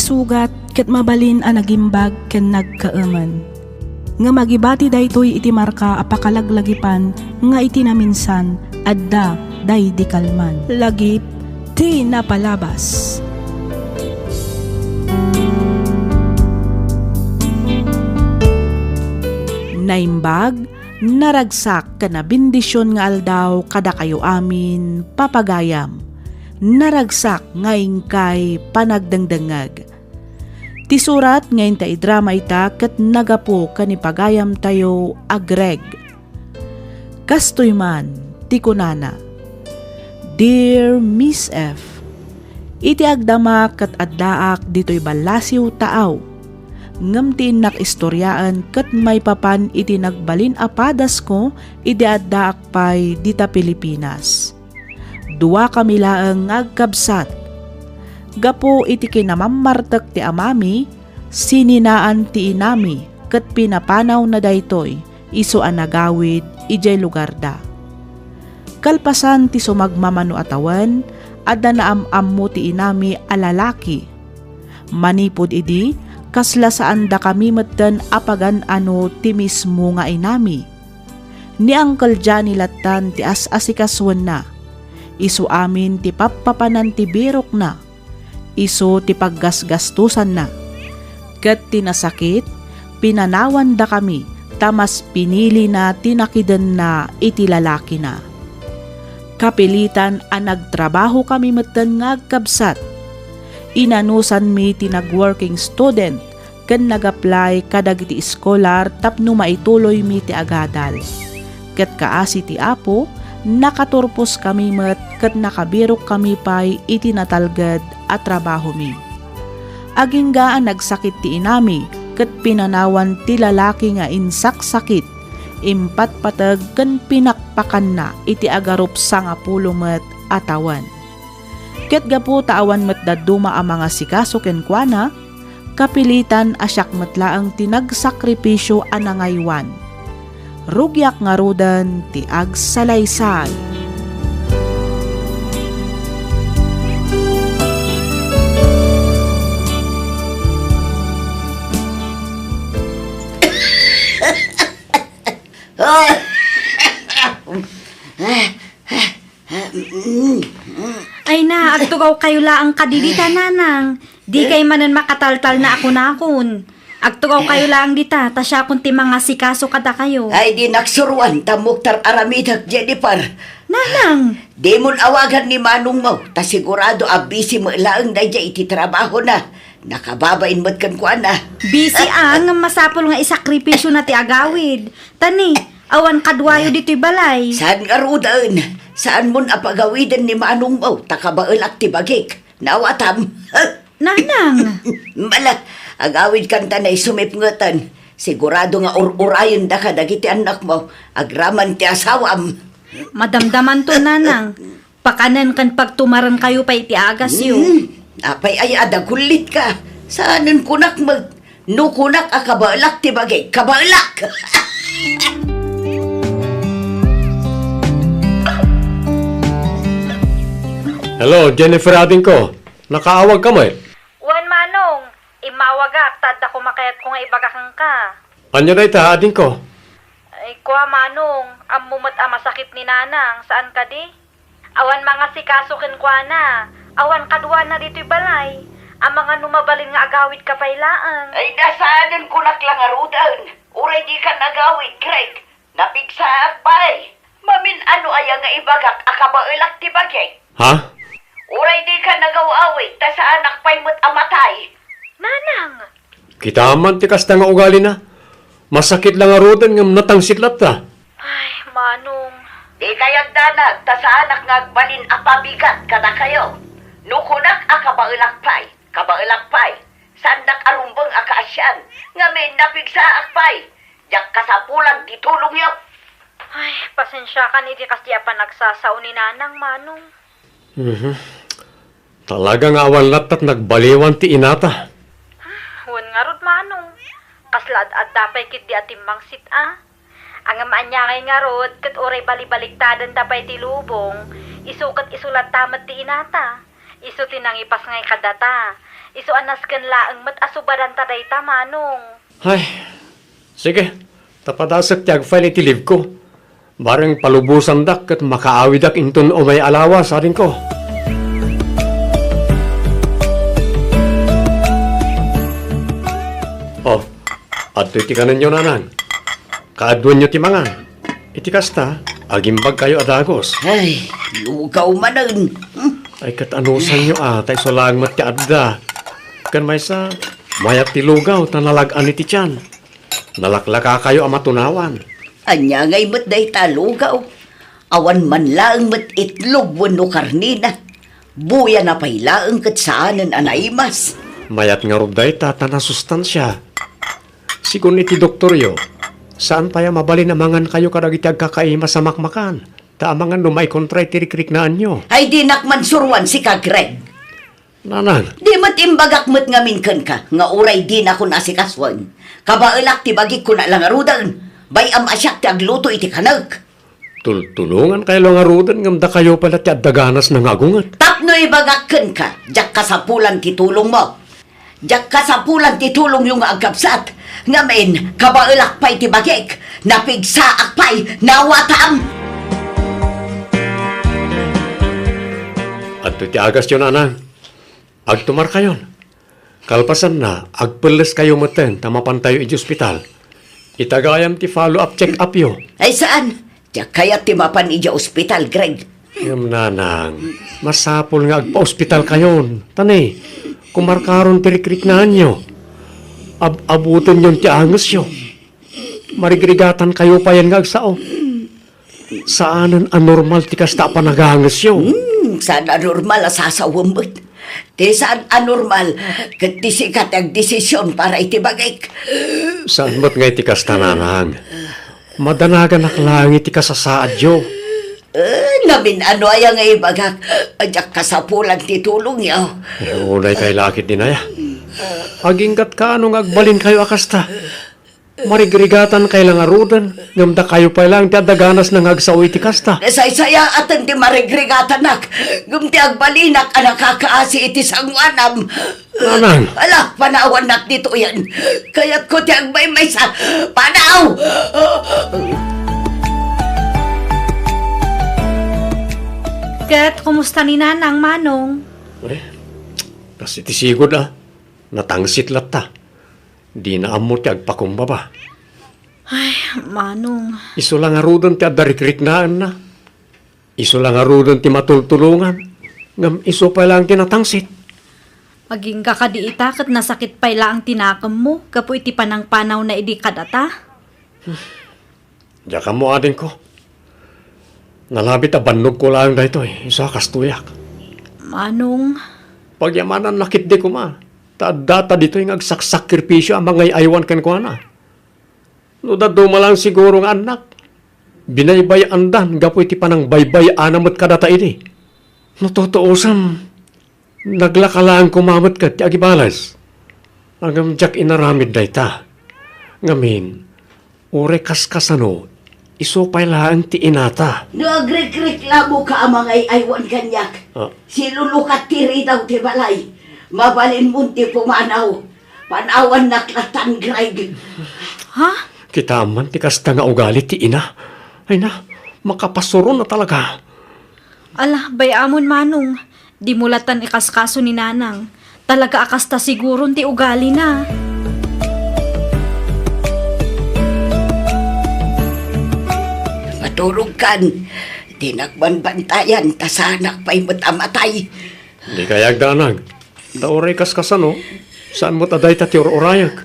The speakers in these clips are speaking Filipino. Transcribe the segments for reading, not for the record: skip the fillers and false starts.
isugat ket mabalin a nagimbag ken nagkaaman. Nga magibati daytoy iti marka apakalaglagipan nga iti naminsan adda day di kalman. Lagip ti napalabas. Naimbag, naragsak kana bendisyon nga aldaw kada kayo amin papagayam. Naragsak ngayon kay panagdangdangag. Ti surat ngayon ta idrama ita ket nagapo kanipagayam tayo agreg. Kastoy man ti kunana. Dear Miss F, iti agdama ket addaak ditoy balasiw taaw. Ngem ti nak istoryaan ket may papan iti nagbalin apadas ko iti addaak pay dita Pilipinas. Dua kami laeng ngagkabsat. Gapo iti kinamammartek ti amami, sininaan ti inami, ket pinapanaw na daytoy, iso an nagawid, ijay lugar da. Kalpasan ti sumagmamano atawan, adda na ammo ti inami alalaki. Manipod idi, kasla saan da kami metten apagan ano ti mismo nga inami. Ni Uncle Johnny latan ti as-asikaswan na, iso amin ti papapanan ti birok na, iso ti paggasgastusan na. Ket tinasakit, pinanawan da kami, tamas pinili na tinakiden na iti lalaki na. Kapilitan ang nagtrabaho kami metten ngagkabsat. Inanusan mi ti nag-working student, ken nag-apply kadagiti scholar tapno maituloy mi ti agadal. Ket kaasi ti apo, nakaturpos kami met ket nakabirok kami pay iti natalged at trabaho mi. Aginggaan nagsakit ti inami ket pinanawan ti lalaki nga insak-sakit, impatpateg ken pinakpakan na iti agarup sangapulo met atawan. Ket gapu taawan met daduma ang mga sikaso ken kuana, kapilitan asyak metlaang tinagsakripisyo anangaywan. Rugyak nga rudan ti agsalaysay. Ay na, agtugaw kayo laang kadidita nanang. Di kay manan makataltal na ako na akon. Agtugaw kayo lang dita, ta siya kung ti mga sikaso kada kayo. Ay di naksuruan, tamuktar aramidak, Jennifer. Nanang! Di mon awagan ni Manong mo, ta sigurado abisi mo ilaang na dya iti trabaho na. Nakababain mo't kan kuan na. Busy ang masapol nga isakripisyo na ti agawid. Tani, awan kadwayo dito'y balay. Saan nga rudaan? Saan mon apagawidan ni Manong mo, takabailak ti bagik. Nawatam. Nanang! Mala, agawid kanta na isumipngetan. Sigurado nga urayon da ka dagiti anak mo, agraman ti asawam. Madamdaman to nanang. Pakanan kan pagtumaran kayo pa iti agas yo. Apay ay adagulit ka. Saanan kunak mag... No kunak akabalak ti bagay. Kabalak! Hello, Jennifer ating ko. Nakaawag ka mo eh. Wan manong, imawagak, tadda ko makayat ko nga ibagakang ka. Anya na ita ating ko? Ay, kuha manong, ang mumot masakit ni nanang, saan ka di? Awan mga sikaso kin kuha na, awan kadwa na dito'y balay. Ang mga numabalin nga agawid ka pailaan. Ay nasaanan kunak lang arudan. Uray di ka nagawid, Greg. Napigsaak pa'y. Mamin ano aya nga ibagak akabailak ti bagay. Ha? Uray di ka nagawawid, ta sa anak pa'y mo't amatay. Nanang! Kita man tikas na nga ugali na. Masakit lang arudan ng natangsiklat ta. Ay, manong. Di kayag danag, ta sa anak nga agbalin apabigat kada kayo. Nukunak akabailak pa'y. Kabailak pa'y. Sandak arumbang akaasyan. Nga may napigsaak pa'y. Diyak kasapulang ditulong yaw. Ay, pasensya ka ni di kasi pa nagsasao ni nanang, manong. Talagang awan latat nagbaliwan ti inata. Huwag nga rod, manong. Kaslad at dapay kit di atimbang sit, ah. Ang amaanyangay nga rod, kat oray balibaliktadan dapay ti lubong, isukat isulat tamat ti inata. Isu tinangipas ngay kadata. Isu anas ken laeng met asubadan ta dayta manong. Ay, sige. Tapadasak ti agfile iti live ko. Bareng palubusan dak kat makaawidak inton o may alawa sa rin ko. Oh, adto iti kanan nyo nanang. Kaadwan nyo ti mangan. Iti kasta, agimbag kayo adagos. Ay, lugaw manan. Ay katanusan nyo tay so lang mat ti adda. Kan may sa mayat ti lugaw tanalagan iti tiyan. Nalaklaka kayo amatunawan. Anya ngay mat day talugaw. Awan man lang mat itlog wano karnina. Buya na pay laeng kat saanan anaymas. Mayat nga ruday tatana sustansya. Sigun iti doktoryo, saan paya mabali na mangan kayo kadagiti agkakaima sa makmakan? Ta amangan lumay kontra iti rikriknaan nyo. Ay di nakman surwan si ka Greg. Nanang, Di mat imbagak mat ngamin ken ka. Nga uray di na ko nasikaswan. Kabailak ti bagi ko na lang arudan. Bay am asyak ti agluto iti kanag. tulungan kayo lang arudan ngamda kayo pala ti addaganas ng agungat. Tapno ibagak ken ka. Jak kasapulan ti tulong mo. Jak kasapulan ti tulong yung agkapsat. Ngamin, kabailak pa'y ti bagik. Napigsaak pa'y nawatam. At ti agas yun, nanang. Agtumar kayon. Kalpasan na, agpeles kayo maten, tamapan tayo iti ospital. Itagayam ti follow-up check-up yo. Ay saan? Jak kaya ti mapan ija ospital, Greg. Ngam nanang, masapol nga agpa-ospital kayon. Tani, kumarkaron ti rikriknaan nyo. Abutin yung ti angus yo. Marigrigatan kayo pa yan nga agsao. Saanan anormal ti kasta pa nag-angus yo. Saan anormal asasawambot? Ti saan anormal? Kat ti sikat ang desisyon para itibagik. Saan mo't nga iti kasta nanang? Madanagan naklang iti kasasaad yo. Namin ano ay nga ibagak. Ajak kasapulan ti tulong yaw. Unay kay lakit din aya. Agingkat ka anong agbalin kayo akasta. Marigrigatan kay lang arudan. Ngamda kayo pa lang ti adaganas ng agsaw iti kasta. Nasaysaya atan ti marigrigatanak. Gumti agbalinak ang nakakaasi iti sangwanam. Nanang, Ala, panawan nak dito yan. Kaya't ko ti agbay may sa panaw. Ket, kumusta ni nanang manong? kasi ti sigod natangsit latta. Di na amo ti agpakumbaba. Ay, manong. Iso lang arudan ti adarikrik-naan na. Iso lang arudan ti matultulungan. Ngam iso pa lang ti natangsit. Maging kakadiita ket nasakit pay la ang tinakam mo. Kapo iti panang panaw na idi kadata. Diya ka mo adin ko. Nalabit abanog ko lang dahito isa kastuyak. Manong. Pagyamanan nakit di ko ma. Data dito yung agsaksakripisyo ang mga iaywan kan ko na. No daduma lang siguro nga anak. Binaybay andan, gapo iti panang baybay anamot kadata ini. No totoosan, naglakalaan kumamat ka ti agibalas. Agam jak inaramid da ita. Ngamin, ure kaskasano, isopay lang ti inata. Nagreklamo ka ang mga iaywan kanyak. Silulukat tiri daw ti balay. Mabalin munti pumanaw. Panawan naklatan, Greg. Ha? Kita man ti kasta nga ugali ti ina. Ay na, makapasuro na talaga. Ala, bayamon manong. Di mulatan ikaskaso ni nanang. Talaga akasta siguro ti ugali na. Maturog kan. Dinakban bantayan, tasanak pa'y matamatay. Di kayag danag. Oray kaskasano, saan mo taday ta ti orayag?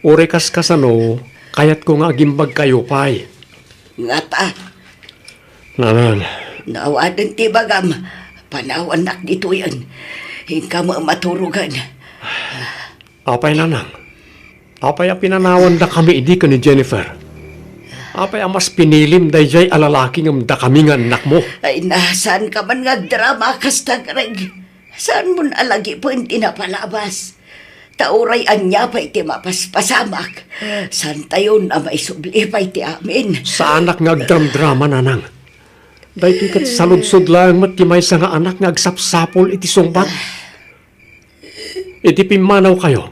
Oray kaskasano, kayat ko nga gimbag kayo pay. Nga ta, Nanan, nawadan ti bagam. Panawan nak dito yan. Hingka mo maturugan. apay nanang. Apay a pinanawan da kami idi ka ni Jennifer. Apay ang mas pinilim dayjay alalaki ngam da kami nga anak mo. Ay nasan ka man nga drama kasta, Greg. Saan mo alagi po hindi napalabas? Tauray anya pa iti mapaspasamak. San tayo na may subli pa iti amin. Sa anak nga agdram-drama nanang. Dahil kat saludsod lang matimay sa nga anak nga agsapsapol iti sungbat. iti pimanaw kayo.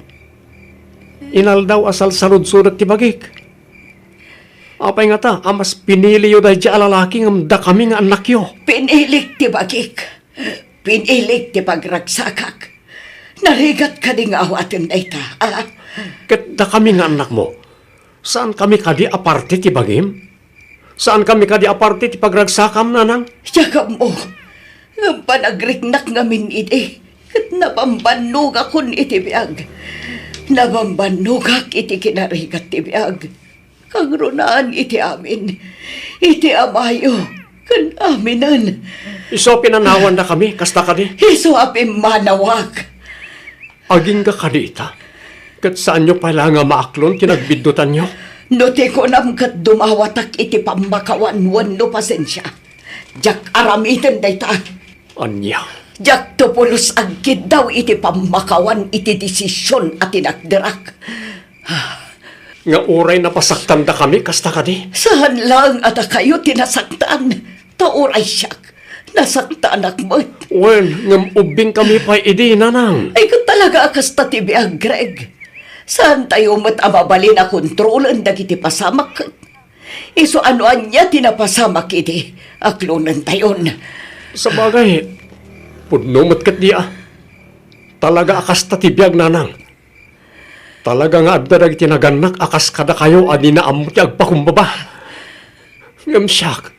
Inaldaw asal salud-sudat ti bagik. Apay nga ta, amas pinili yo dahil di alalaki ngam da kami nga anak yo. Pinilik ti bagik. Pinilik ti pagragsakak. Narigat ka di nga awatin na ita. Ket da kami nga anak mo. Saan kami kadi aparte ti bagim? Saan kami kadi aparte ti pagragsakam nanang? Yaga mo. Nga panagriknak ngamin iti. Kat napambanugak kun iti biyag. Napambanugak iti kinarigat ti biyag. Kangrunaan iti amin. Iti amayo. Kan aminan. Iso pinanawan na kami, kasta kadi. Iso apim manawag. Aging ka kadi ita. Kat saan nyo pala nga maaklon tinagbidutan nyo? No te ko nam kat dumawatak iti pamakawan wano pasensya. Jak aramitan dayta. Anya. Jak tupulos agkid daw iti pamakawan iti desisyon at tinagdirak. Nga uray na pasaktan da kami, kasta kadi. Saan lang at kayo tinasaktan? Tauray siyak. Nasaktan akmat. Well, ngam ubing kami pa idi nanang. Ay kung talaga kasta tibiyag, Greg. Saan tayo mat amabalin na kontrolan dagiti pasamak? Iso anoan niya tinapasamak iti. Aklunan tayon. Sa bagay, pudno kat diya. Talaga akas tatibiyag nanang. Talaga nga addarag tinaganak akas kada kayo adi na amuti agpakumbaba. Ngam siyak.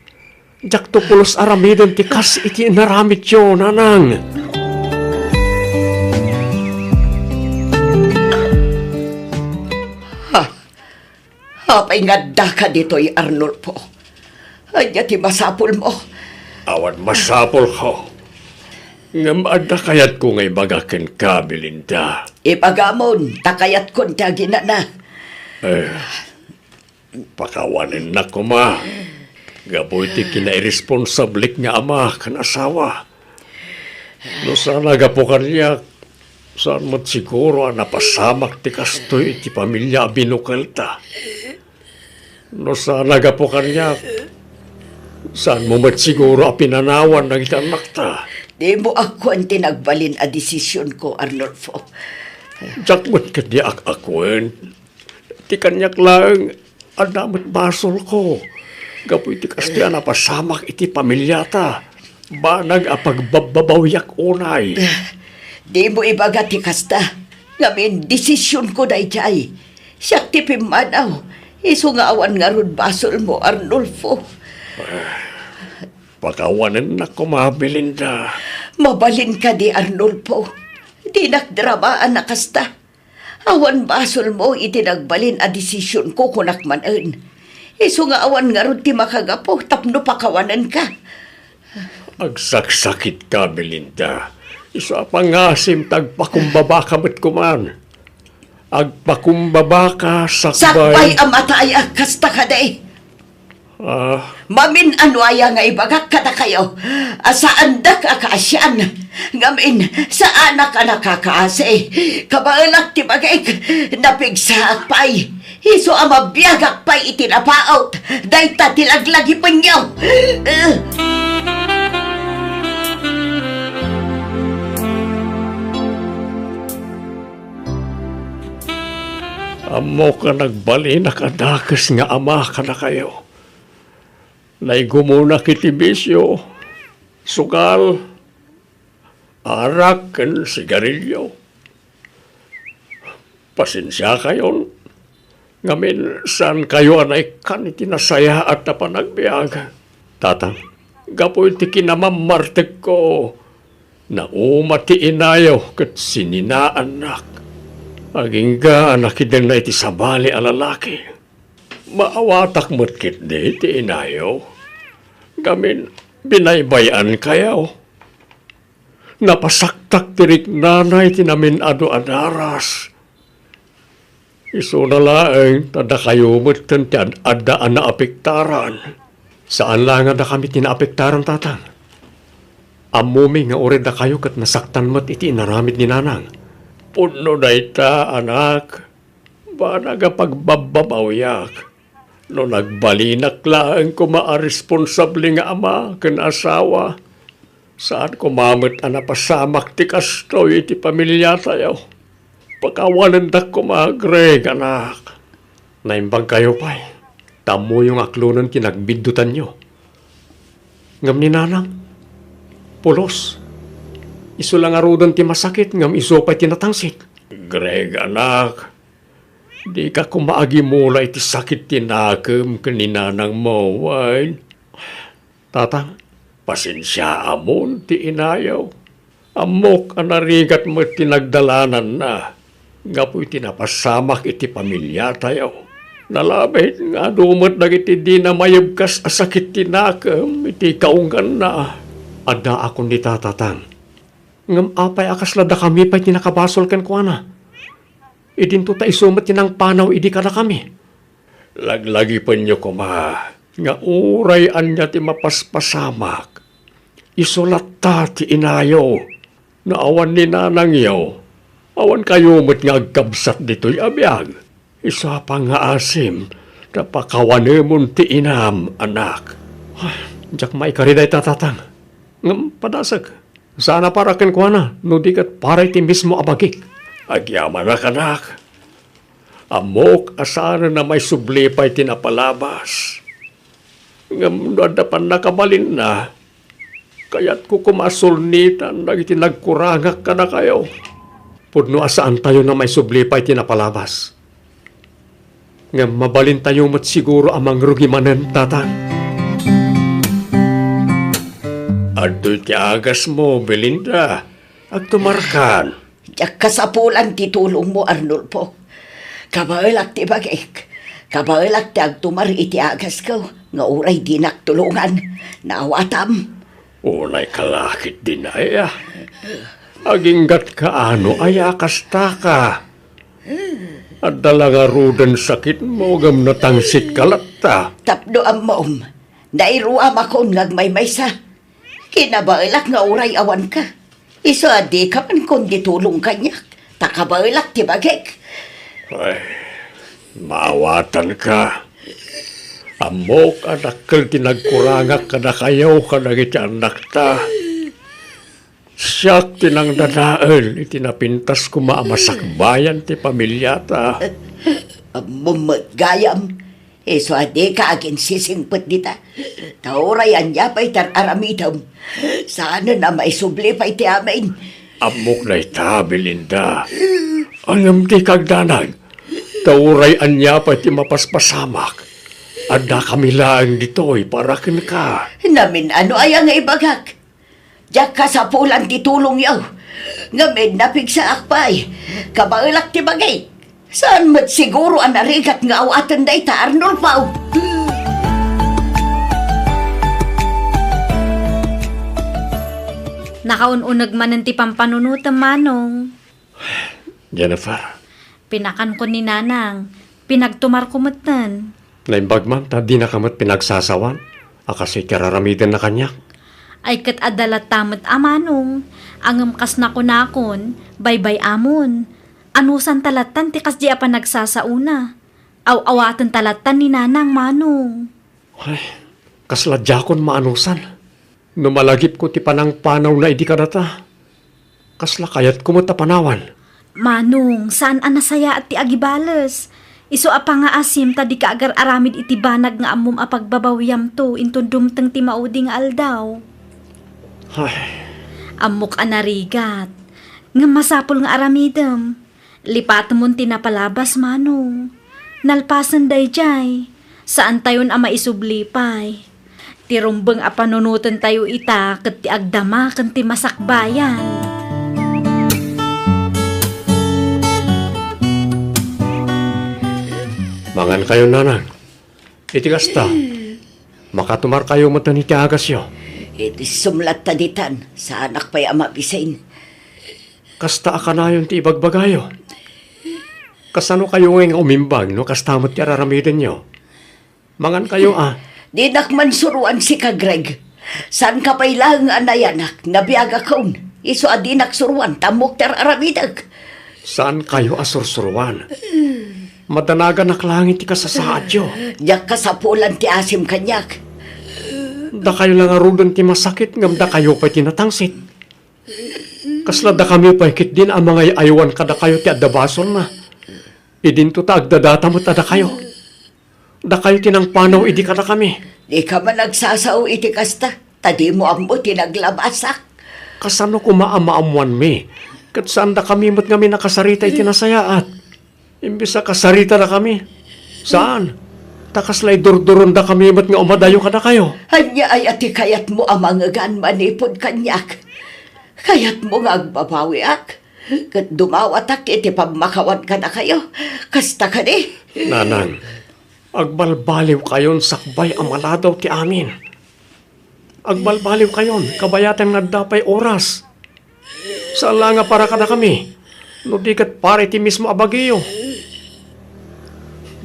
Jak tupulos aramidon ti kas iti naramit yo nanang. Apay nga da ka dito'y Arnulfo. Anya ti masapul mo. Awan masapol ko. Ngam adda kayat ko ngay bagaken ka, Belinda. Ipagamon, takayat kon tagina na. Pakawanin na ko ma. Gaboy ti kinairesponsablik nga ama kan asawa. No sana gapukan niya, saan mo't siguro napasamak ti kastoy iti pamilya binukal ta. No sana gapukan niya, saan mo mo't siguro pinanawan ng itanak ta. Di mo ako ang tinagbalin a desisyon ko, Arnulfo. Diyak mo't kadi akakwen. Ti kanyak lang, adamot basol ko. Gapoy ti kastoy napasamak iti pamilya ta. Banag apagbababawiyak unay. Di mo ibaga ti kasta. Ngamin, desisyon ko na ijay. Siyak ti pimanaw. Iso nga awan nga ron basol mo, Arnulfo. Pakawanan na ko, Belinda. Mabalin ka di, Arnulfo. Di nakdramaan na kasta. Awan basol mo itinagbalin a desisyon ko kunakmanan. Iso nga awan nga ron ti makagapo, tapno pakawanan ka. Agsaksakit ka, Belinda. Iso pangasim tagpakumbaba ka mo't kuman. Agpakumbaba ka, Sakbay ang mataya, kasta ka day. Mamin ano aya nga ibagak kada kayo. Saan da ka kaasyan? Ngamin, saan ka nakakaase? Kabailak ti bagay, napigsaak pa'y. Iso ang mabiyagak pa'y itinapaot. Dahil tatilaglagi pa niyo. Amo ka nagbali na kadakas nga ama ka na kayo. Naigumuna kiti bisyo, sukal, arak, kan sigarilyo. Pasensya kayo. Ngamin, saan kayo anay kan itinasaya at napanagbiag. Tatang, gapoy ti kinamamartek ko. Naumati inayo kat sininaanak. Aging ga nakideng na iti sabali alalaki. Maawatak mo't kit di iti inayo. Gamin, binaybayan kayaw. Napasaktak tirik nanay tinamin ado adaras. Iso na laeng tada kayo mo't tantiad adaan na apektaran. Saan lang na kami tinaapektaran, tatang? Amumi nga uri da kayo kat nasaktan mo't iti inaramid ni nanang. Puno na ita, anak. Ba nagapagbababawiyak. No nagbalinak lang ko maaresponsable nga ama kan asawa. Saan ko mamit napasamak ti kastoy iti pamilya tayo. Pakawanan da ko mga Greg, anak. Naimbang kayo pa eh. Tamo yung aklunan kinagbidutan nyo. Ngam ni nanang, pulos. Iso lang arudan ti masakit, ngam iso pa'y tinatangsik. Greg, anak, di ka kumaagi mula iti sakit tinakam kaninanang mo, wine. Tatang, pasensya amon ti inayaw. Amok anarigat mo tinagdalanan na. Nga po'y tinapasamak iti pamilya tayo. Nalabit nga dumot dagiti di na mayabkas asakit tinakam iti kaunggan na. Ada akong ni tatatang. Ngam apay akaslada kami pa'y tinakabasol ken kuana. Idinto ta isumat tinang panaw idi kada kami. Laglagi pa nyo kuma. Nga uray anya ti mapaspasamak. Isulat ta ti inayo. Na awan ni nanang yaw. Awan kayo mo't nga agkabsat dito'y abiyag. Isa pa nga asim, napakawanemon ti inam, anak. Diyak maikariday tatatang. Ngam padasag. Sana para ken kuana, no di kat paray ti mismo abagik. Agyaman na kanak. Amok asana na may sublipay tinapalabas. Ngam nadapan nakabalin na. Kaya't ko kumasulnitan, nagiti nagkurangak ka na kayo. Pudno asaan tayo na may sublipay tinapalabas. Nga mabalin tayo mat siguro amang rugimanen, tatang. Ado'y ti agas mo, Belinda. Ag tumarkan. Diyak kasapulan ti tulong mo, Arnulfo. Kabailak ti bagik. Kabailak ti agtumar iti agas ko. Nga uray di naktulungan. Naawatam. Unay kalakit din ay aginggat ka ano ay akasta ka. At dalaga rudan sakit mo gam natangsit kalata. Tapdo ang maom. Nairuam ako ngagmay maysa. Kinabailak nga uray awan ka. Iso adi ka man kundi tulong kanyak. Takabailak ti bagik. Ay, maawatan ka. Amok anakkel tinagkurangak ka na kayaw ka na iti anak ta. Siyak tinang dadael itinapintas ko maamasakbayan ti pamilya ta. Mumatgayam. Iso adi ka agin sisingpet dita. Taurayan niya pa'y tararamitam. Sana na may subli pa'y ti amin. Amok na ita, Belinda. Angam ti kagdanag. Taurayan niya pa'y ti mapaspasamak. Ada kami lang dito'y parakin ka. Namin ano ay ang ibagak. Diyak kasapulan ti tulong yaw. Ngamin napigsa akpay. Kabailak ti bagay. Saan mat siguro ang narigat nga awatan day ta Arnulfo? Nakaununag man ti pampanunutan, Manong. Jennifer, Pinakan ko ni Nanang. Pinagtumar ko matan. naimbag man ta di na kamat pinagsasawan. Akasi kararamidin na kanyak. Ay kat adalat tamat Manong. Angam kas nakon, baybay amon. Anusan talatan ti kas di apa nagsasauna. Aw-awatan talatan ni Nanang, Manong. Ay, kasladjakon maanusan. Numalagip ko ti panang panaw na idi kadata. Kasla kayat kumata panawan. Manong, saan anasaya at ti agibales? Iso apa nga asim tadi ka agar aramid iti banag nga amum apagbabawiyam to intun dumteng ti mauding aldaw. Ay, Amok anarigat. Nga masapol nga aramidem. Lipat mo tinapalabas, Manong. Nalpasan day jay. Saan tayon ama isublipay? Tirumbeng apanunutan tayo ita ket ti agdama ken ti masakbayan. mangan kayo nanang. Iti kasta. Makatumar kayo matan iti agas yo. Iti sumlat taditan sa anak pa'y amabisain. Kasta akanayon ti ibagbagayo. Kasano kayo ngayong umimbag no kastamot ti araramidin nyo. Mangan kayo Di nakman suruan si ka Greg. San ka pa'y lang anayanak nabiyaga kaun. Iso adi naksuruan tamok ter aramidag. Saan kayo asursuruan? Madanagan naklangit ti kasasaad yo. Diyak kasapulan ti asim kanyak. Da kayo lang arudan ti masakit ngam da kayo pa tinatangsit. Kaslada kami pahikit din ang mga aywan kada kayo ti addabason na. Idin to ta agdadata mo tada kayo. Da kayo tinang panaw idi kada kami. Di ka man nagsasaw iti kasta. Tadi mo ambo tinaglabasak. Kasano ko maamaamuan mi? Kat saan da kami mo't kami nakasarita iti nasayaat? Imbis na kasarita na kami. Saan? Takaslay durduron da kami mo't nga umadayo kada kayo. Hanya ay ati kayat mo amangagan manipod kanyak. Kayat mo nga agbabawi ak. Kat dumawatak iti pamakawan ka na kayo. Kasta ka ni. Nanang, agbalbaliw kayon sakbay amaladaw ti amin. Agbalbaliw kayon, kabayatang nagdapay oras. Saan nga para kada kami? No di kat pare ti mismo abagiyo.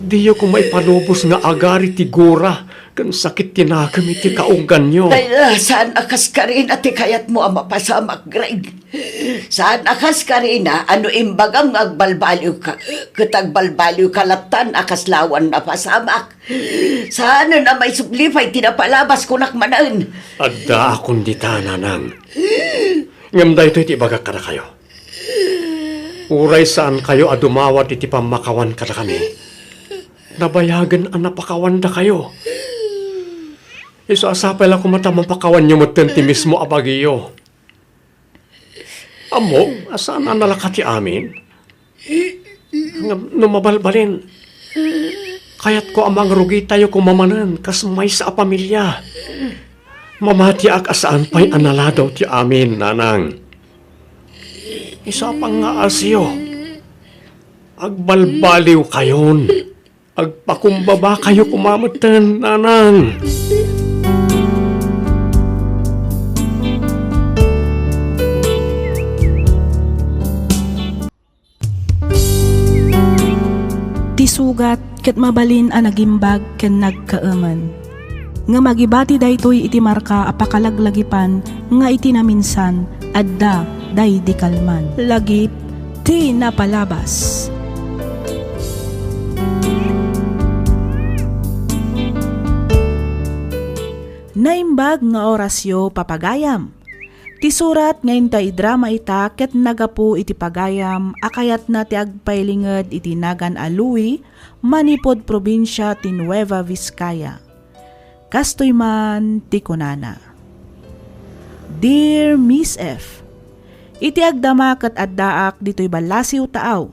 Diyo kung maipanubos nga agari ti gura, kan sakit tinakam iti kaunggan nyo. Ay, saan akas ka rin ati kayat mo ang mapasamak, Greg? Saan akas ka rin ano imbagang agbalbaliw ka? Katagbalbaliw ka latan akas lawan na pasamak. Saan na may suplipay tinapalabas ko nakmanan? Adda akong dita, nanang. Ngamda ito iti bagak kada kayo. Uray saan kayo adumawat iti pamakawan kada kami. Nabayagan ang napakawanda kayo. Iso asapay lang kumatamang pakawan nyo matenti mismo abagiyo. Amo, asaan ang nalakati amin? Numabalbalin. Kaya't ko amang rugi tayo kumamanan kas may sa pamilya. Mamati ak asaan pa'y analadaw ti amin, nanang. Isa pang nga asyo. Agbalbaliw kayon. Agpakumbaba kayo kumamatan, nanang. Tisugat ket mabalin a nagimbag ken nagkaaman. Nga magibati daytoy iti marka apakalaglagipan nga iti naminsan adda day di kalman. Lagip ti napalabas. Naimbag nga orasyo papagayam. Ti surat ngayon ta idrama ita ket nagapu iti pagayam akayat na ti agpailinged iti nagan aluwi manipod probinsya ti Nueva Vizcaya. Kastoy man ti kunana. Dear Miss F, iti agdama ket addaak ditoy balasiw taaw.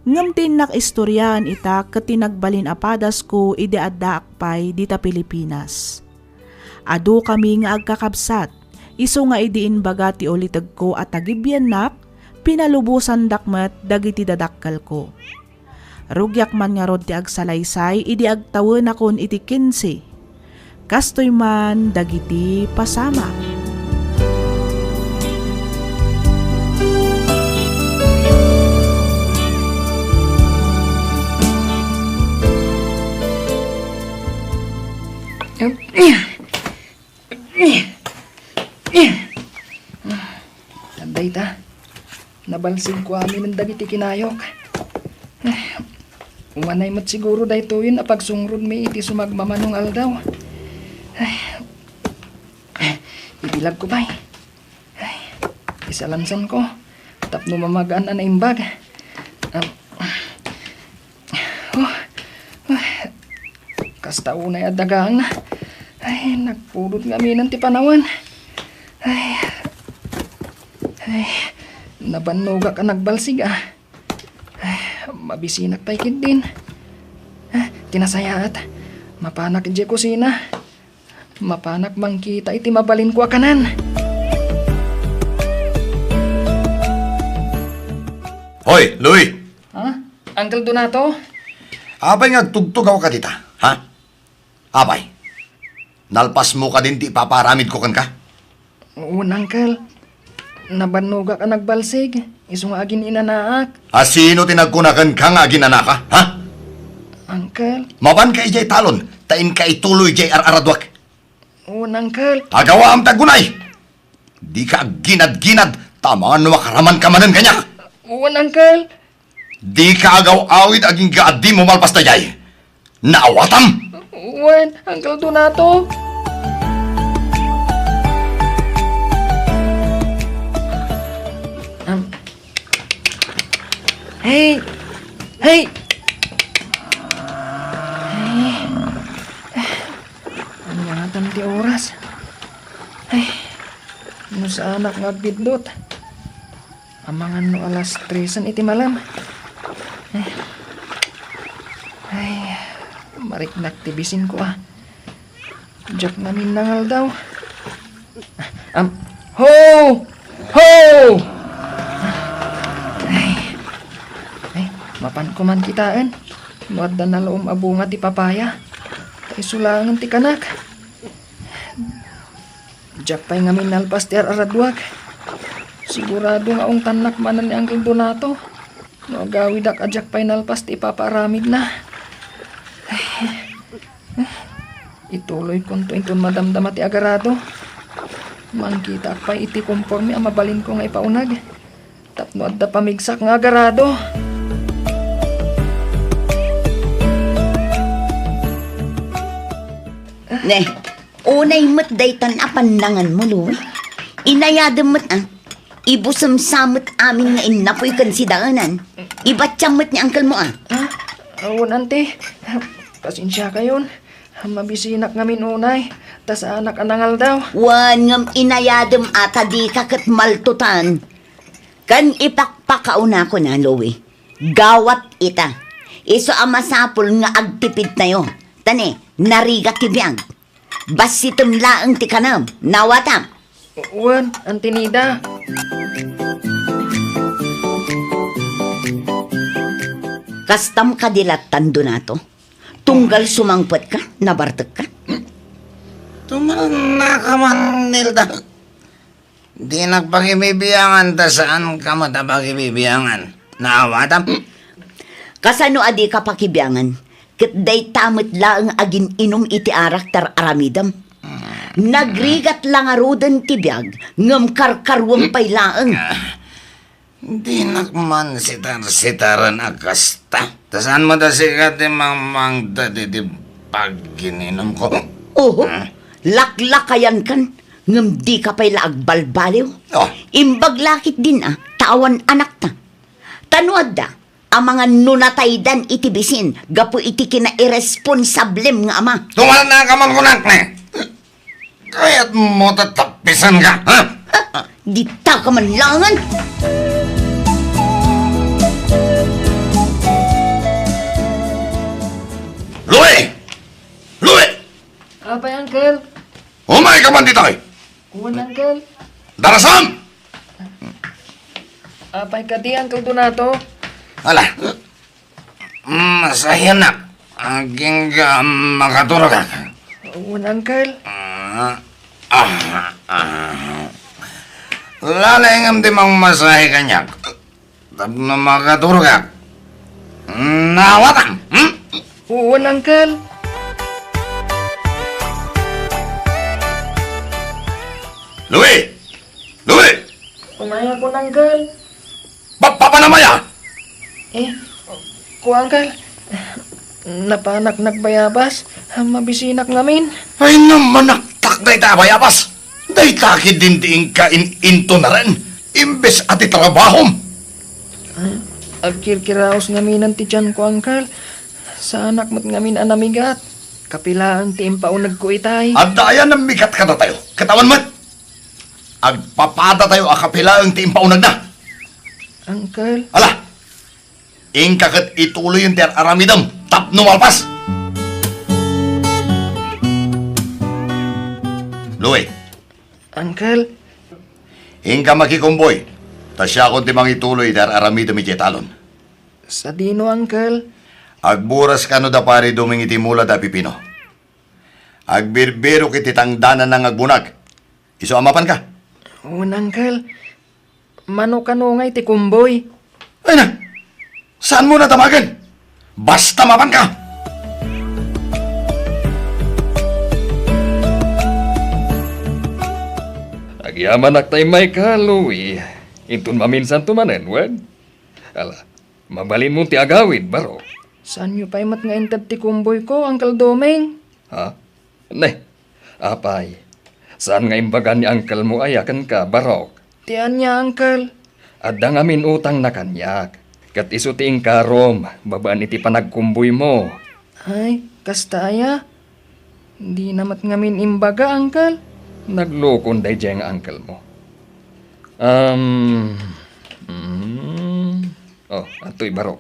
Ngem tinak istoryahan ita ket tinagbalin apadas ko iti addaak pay dita Pilipinas. Adu kami nga agkakabsat, iso nga idiin baga ti ulitag ko at agibyan nak, pinalubusan dakmet dagiti dadakkal ko. Rugyak man nga rod ti agsalaysay, idi agtawon akon iti 15. Kastoy man dagiti pasama. Tanday ta, nabalsin ko amin ng dagiti kinayok. Umanay mat siguro daytoyin a pagsungrod mi iti sumagmamanong aldaw. Ibilag ko bay. Isalansan ko, tapno mamagaan na naimbag. Kasta unay adagang na. Ay, nagpulot nga minan ti panawan. Ay, nabannoga ka nagbalsig ah. Ay, mabisinak tayo kid din. Tinasayaat, mapanak di kusina. Mapanak mang kita iti mabalin ko akanan. Hoy, Louie! Ha? Uncle Donato? Abay ngagtugtugaw ka dita, ha? Abay, nalpas mo ka din di paparamid ko kan ka? Oo, Uncle. Nabannoga ka nagbalsig. Iso nga agin inanaak. Sino tinagkunakan ka nga ginanaka, ha? Uncle. Maban ka ijay talon, tain ka ituloy ijay araradwak. Oo, Uncle. Agawa am tagunay! Di ka ginad-ginad, tamaan makaraman ka manan kanyak. Oo, Uncle. Di ka agaw-awid aging gaadi mo malpas na jay. Naawatam! Uwan, Uncle Donato. Hey! Hey! Ano nga ti oras? Ay, ano sa anak nga bidlot? Amangan no alas 3 iti malam. Ay, marik naktibisin ko Jack namin nangal daw. Ho! Ho! Ay, mapan ko man kitaan. Nuadda na loom abunga ti papaya. Tay sulangan ti kanak. Jack pa'y ngamin nalpas ti aradwag. Sigurado nga ong tanak manan ni Uncle Donato. No agawid ak ajak pa'y nalpas ti paparamid na. Ituloy kong tuwing madamdama ti agarado. Mangkita pa'y iti konforme ang mabalin ko nga ipaunag. Tapno adda pamigsak nga agarado. Ne, unay mat daytan apandangan mo, Louie. Inayadam mat Ibusam-samot amin nga inapoy kan si daanan. Ibatsyamot ni Uncle mo Awon, ante. Pasensya kayon. Mabisinak ngamin unay. Tas anak anangal daw. Wan ngam inayadam ata di kakat maltutan. Kan ipakpakauna ko na, Louie. Gawat ita. Iso ang masapol nga agtipid na yo. Tane, narigat tibiyag. Basitum laang ti kanam. Nawatam. Wan, ante Nida. Kastam kadilatan do na to. Tunggal sumangpot ka, nabartek ka. Tumal na ka man, Nilda. Di nagpakibibiyangan ta saan ka mo ta pakibibiyangan. Naawatam? Kasano adi ka pakibiyangan? Kitday tamit lang agin inom iti arak tar aramidam. Nagrigat lang arudan tibiyag, ngam karkarwang pay laang. Di nakman sitar-sitaran akasta. Tasaan mo ta sikat mang dati di pagininom ko. Oo, laklakayan kan, ngam di ka pay laagbalbaliw. Oh. Imbag lakit din tawan anak ta. Tanuad da, ang mga nunataydan itibisin, gapo iti kina irresponsablem nga ama. Tumal na ka man kunak ne. Kaya't mo tatapisan ka, ha? Di ta ka man langan. Louie! Louie! Apay, Uncle. Umay ka man dito eh! Wan, Uncle. Darasam! Apay ka di, Uncle Donato. Ala. Masaya na. Aging makaturog ka. Wan, Uncle. Lalay ngam di mang masahe kanyak. Tapno makaturog ka. Nawatan. Wan, Uncle. Louie! Louie! Umaya ko, Uncle. Papanamaya! Ko, Uncle. Napanak nagbayabas. Mabisinak ngamin. Ay naman naktak na itabayabas! Day takid din diing ka into na rin. Imbes at itrabahom. Agkirkiraos ngamin ti tiyan ko, Uncle. Sa anak mo't ngamin anamigat. Kapilaan ti impaunag ko itay. Adayan ng mikat ka na tayo. Katawan mo't. Agpapada tayo akapila ang tiimpaunag na. Uncle. Ala! Ingkakat ituloy yung tiyan aramidam. Tap numalpas! Louie, Uncle. ingka makikumboy. Tasya kong timang ituloy dar aramidam iti talon. Sa dino, Uncle. Agburas ka no da pare duming iti mula da pipino. Agbirbiro kiti tangdanan ng agbunag. Iso amapan ka. Uncle. Mano kanungay ti kumboy. Ay na! Saan mo natamagan? Basta mapan ka! Agyaman ak tay may ka, Louie. Intun maminsan tumanen, wen? Ala, mabalin mo ti agawid, baro. Saan nyo pa'y mat nga intab ti kumboy ko, Uncle Doming? Ha? Ne, apay. Saan nga imbagan ni uncle mo ayakan ka, barok? Tiyan niya, Uncle. Adda ngamin utang na kanyak. Kat iso ti karom, babaan iti panagkumboy mo. Ay, kastaya. Di namat ngamin imbaga, Uncle. Naglukon day dyan ang uncle mo. Ato'y barok.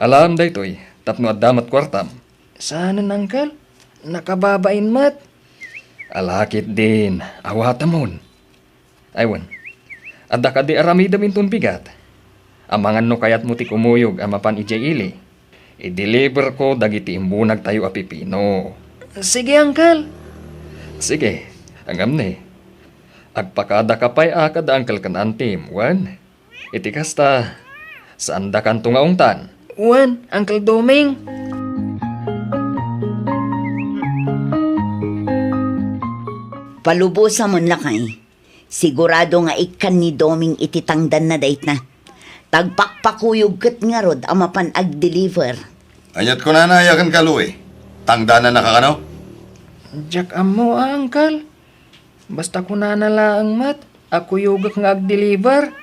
Alam day to'y, tapno at damat kwartam. Saan, Uncle? Nakababain mat. Alakit din, awatamon. Aywan, adda ka di aramida mintun bigat. Amangan no kayat mo ti kumuyog amapan ijay ili. I-deliver ko dagiti imbunag tayo apipino. Sige, Uncle. Sige, angam ni. Agpakada ka pa'y akad angkal kan antim, wan. Iti kasta, saan da kan tungaungtan? Wan, Uncle Doming. Palubusan mo na kay. Sigurado nga ikan ni Doming ititangdan na dait na. Tagpakpakuyog kat nga rod amapan ag-deliver. Anyat ko na yakan ka, Louie. Tangdanan na kakano? Jack amo, Uncle. Basta ko na nalaang mat, ako yugak nga ag-deliver.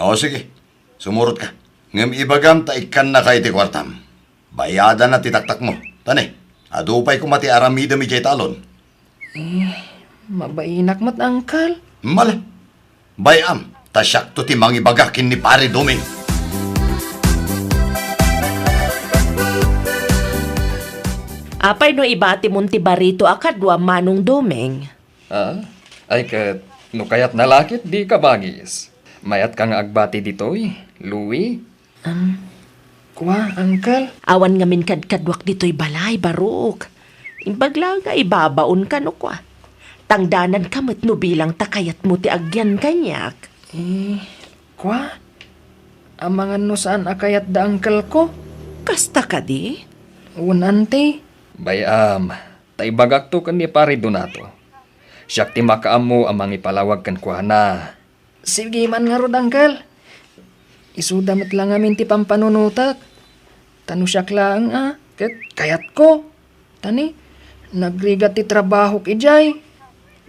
Oo, sige. Sumurot ka. Ngam ibagam ta ikan na kay ti kwartam. Bayada na titaktak mo. Tani, adupay ko mati aramida mi jay talon. Mabainak mat, Uncle. Mala. Bayam, tasyak to ti mangibagakin ni Pare Doming. Apay no ibati mong ti barito akadwa Manong Doming. Ay kat, no kayat nalakit di ka bagis. Mayat kang agbati ditoy, Louie. Kwa, Uncle? Awan ngamin kadkadwak dito'y balay, barok. Imbagla nga ibabaon ka no kwa. Tangdanan ka mat no bilang takayat mo ti agyan kanyak. Kwa? Amangan no saan akayat da Uncle ko? Kasta ka di? Ante. Bayam, taibagak to kan ni Pare Donato. Siyak ti makaam mo amang ipalawag kan kuhana. Sige man nga rod, Uncle. Isudamat lang amin ti pampanunutak. Tano siyak lang, kayat ko. Tani, nagrigat ti trabaho kijay.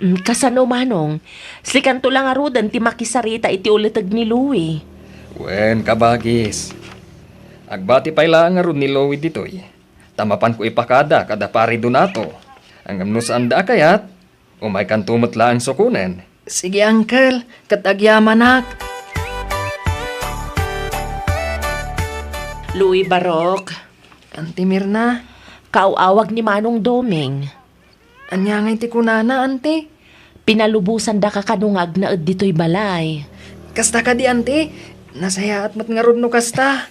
Kasano Manong, slikan to lang arudan ti makisarita iti ulatag ni Louie. Wen kabagis. Agbati pa'y lang nga ni Louie ditoy. Tamapan ko ipakada kada Pare Donato. Ang amno saan da kayat, umay kan tumot lang sukunen. Sige, Uncle. Katagyaman. Louie Barok, Auntie Mirna, kaawawag ni Manong Doming. anyangay ti kunana, Auntie. Pinalubusan da ka kanungag na ed dito'y balay. Kasta ka di, Auntie. Nasaya at mat nga rod no kasta.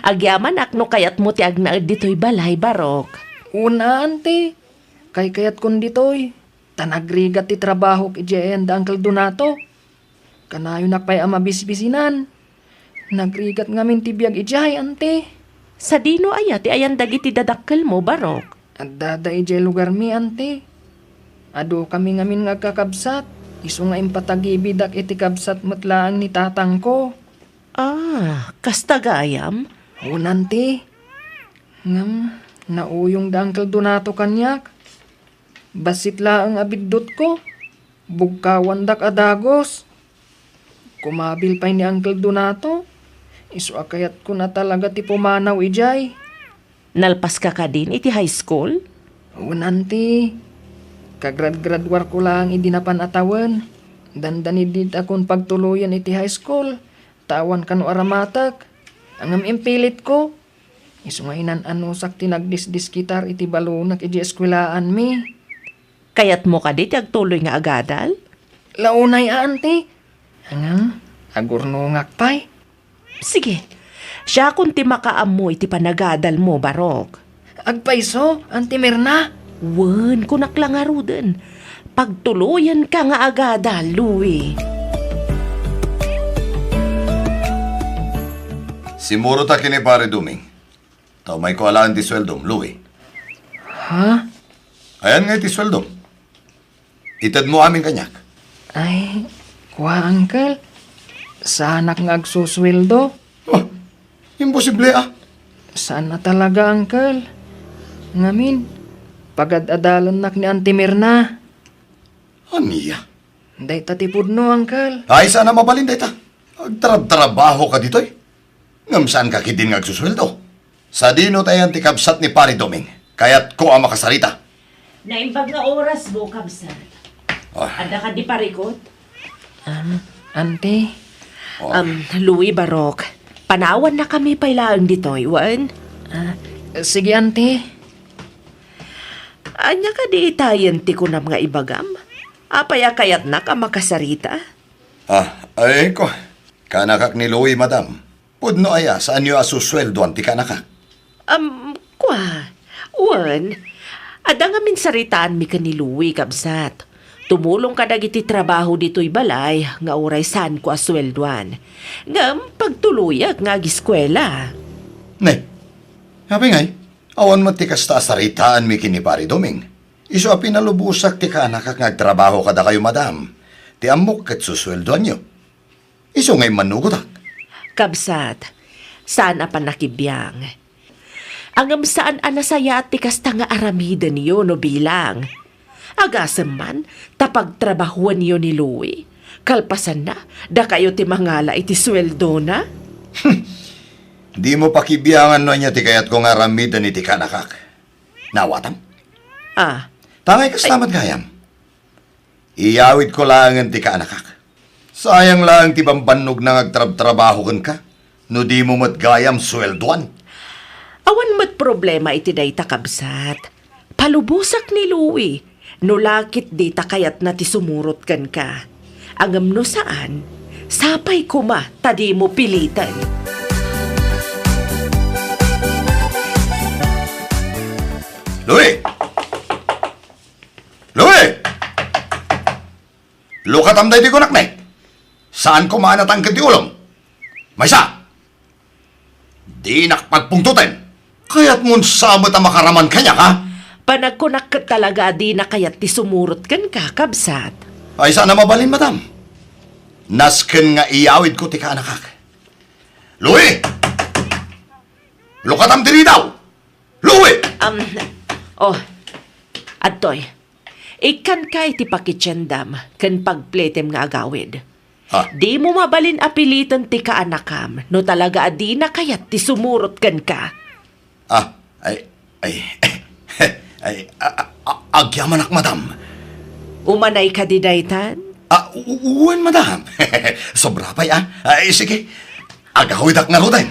Agyaman akno kayat mo ti agnaed dito'y balay, Barok. Una, Auntie. Kayat kun ditoy. Tanagrigat ti trabaho kijayan da Uncle Donato. Kanayo nakpay ama bisbisinan. Nagrigat ngamin ti biyag ijay, Auntie. Sa dino aya ti ayan dagiti dadakkel mo, Barok. At dada ijay lugar mi, Auntie. Ado kami ngamin nga kakabsat. Isu nga impatagibidak iti kabsat matlaang ni tatang ko. Kasta gayam? Auntie. Ngam, nauyong da Uncle Donato kanyak. Basit laang abiddot ko. Bugkawan dak adagos. Kumabil pa'y ni Uncle Donato. Isu akayat ko na talaga ti pumanaw ijay. Nalpas ka din iti high school? Auntie. Kagrad-gradwar ko lang idinapan atawan. Dandanidid akong pagtuluyan iti high school. Tawan kano aramatak. Angam impilit ko. Isu nga inanusak tinagdisdis kitar iti balunak iti eskwelaan mi. Kayat mo ka di ti agtuloy nga agadal? Launay, Auntie. Angam, agurnungak pa'y. Sige, siya kung ti makaamoy ti panagadal mo, Barok. Agpaiso, Auntie Mirna. Wen, kunak lang arudan. Pagtuluyan ka nga agadal, Louie. Simuro ta kini Pare Doming. Tao may ko alaan ti sweldom, Louie. Ha? Ayan nga ti sweldom. Itad mo aming kanyak. Ay, kuha, Uncle. Sanak nga agsusweldo. Oh, imposible Saan na talaga, Uncle? Ngamin, pagad-adalan nak ni Auntie Mirna. Aniya. Day tatipod no, Uncle. Ay, sana mabalin data. Agtrabaho ka dito'y. Ngam saan ka kidin ngagsusweldo? Sa dino tayo ti kabsat ni Pari Doming. Kaya't ko ang makasarita. Naimbag nga oras mo, kabsat. Ah. Ada ka di parikot? Ante, Louie Barok, panawan na kami pailaang dito, Iwan. sige ante. Anya ka di itayan ti ko na mga ibagam? Apaya kayat na ka makasarita? Ay ko. Kanakak ni Louie, madam. Pudno aya, saan nyo asusweldoan ti kanakak? Wan, ada nga min saritaan mi ka ni Louie, kabsat. Tumulong ka dagiti trabaho dito'y balay, nga oray saan ko asweldoan. Ngam, pagtuluyag nga giskwela. Ne, habi ngay, awan mo ti kasta saritaan mi kini Pari Doming. Iso a pinalubusak ti kanakak ngagtrabaho kada kayo, madam. Ti amok kat susweldoan nyo. Iso ngay manugotak. Kabsat, saan pa nakibiyang? Angam saan anasaya at tikas nga aramidan niyo no bilang. Agasam man, tapagtrabahuan niyo ni Louie. Kalpasan na, da kayo ti mangala iti sweldo na? Di mo pakibiyangan no niya ti kayat kong aramidan iti kanakak. Nawatam? Tangay kastamat gayam. Iyawid ko lang ti kanakak. Sayang lang ti bambanog na ngagtrabaho ka. No di mo matgayam sweldoan. Awan mat problema iti dayta, kabsat. Palubusak ni Louie. No lakit di takayat na ti sumurot kan ka. Angam no saan, sapay kuma tadi mo pilitan. Louie! Louie! Lukatam day di kunak na. Saan ko maanatang ti ulong? Maysa! Di nakpagpungtutin. Kaya't ngun samot ang makaraman kanya, ha? Panagkunak ka talaga di na kayat ti sumurot kan ka, kabsat. Ay sana mabalin, madam. Nasken nga iyawid ko ti kanakak. Louie! Lukatam diri daw! Louie! Adtoy, ikan kay ti pakitsendam kan pagpletem nga agawid. Di mo mabalin apilitan ti kaanakam no talaga adi na kayat ti sumurot kan ka. Agyamanak, madam. Umanay ka di daytan? Uwan, madam. Sobra pa'y, sige. Agawid ak nga roden.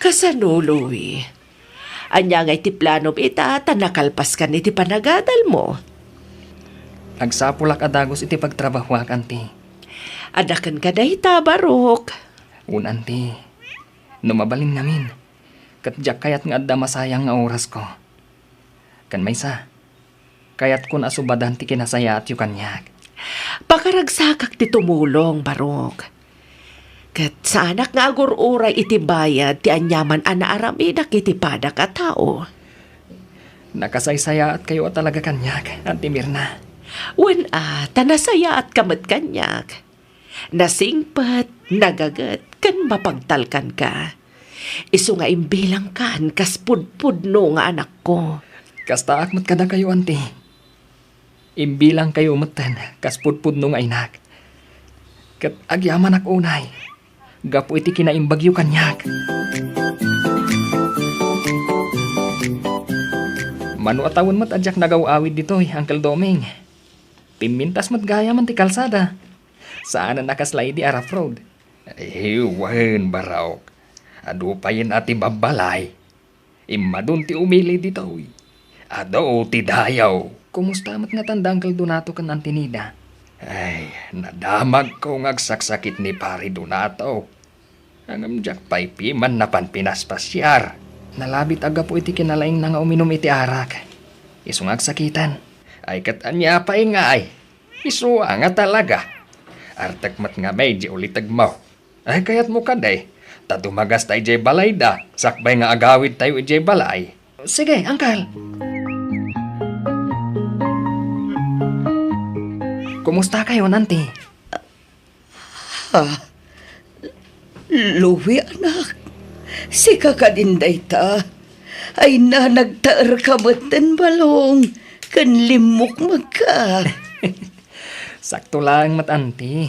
Kasano, Louie? Anya nga iti plano ita, tanakalpas ka iti panagadal mo. Agsapulak adagos iti pagtrabahuak, ante. Adakan ka dayta, Barok. Ante, numabalin namin. Katjak kayat nga adda masayang nga oras ko. Kan maysa, kayat kun asubadan ti kinasaya at yu kanyak. Pakaragsakak ti tumulong, Barok. Kat sa anak nga agur-uray iti bayad ti anyaman anaarami na kitipada ka tao. Nakasaysaya at kayo at talaga kanyak, Ante Mirna. Wen tanasaya at kamat kanyak. Nasingpat, nagagat, kan mapagtalkan ka. Isu nga imbilang kan, kas pudpudno nga anak ko. Kasta akmat kada kayo, Ante. Imbilang kayo matan, kas pudpudno nga inak. Kat agyaman ak unay. Gapo iti kinaimbagyo kanyak. Mano atawon mat adyak nagaw-awid ditoy, Uncle Doming. Pimintas mat gaya man ti kalsada. Saan na nakaslay di Araf Road? Ewan, Barok. Ado pa yun ati babalay. Imadun ti umili ditoy. Ado ti dayaw. Kumusta mat nga tanda, Uncle Donato kan Antinida? Ay, nadamag ko ngagsaksakit ni Pari Donato. Ang amjak pay piman na panpinas pasyar. Nalabit aga po iti kinalaing na nga uminom iti arak. Isungag sakitan. Ay katanya pa nga ay. Isuwa nga talaga. Artagmat nga medyo ulitag mo. Ay kayat mo kaday. Tadumagas tayo jay balay da. Sakbay nga agawid tayo jay balay. Sige, angkal. Kumusta kayo, nanti? Luwi, anak. Si kakadinday ta. Ay na nagtaar ka matan balong. Kan limok magka. Sakto lang matanti.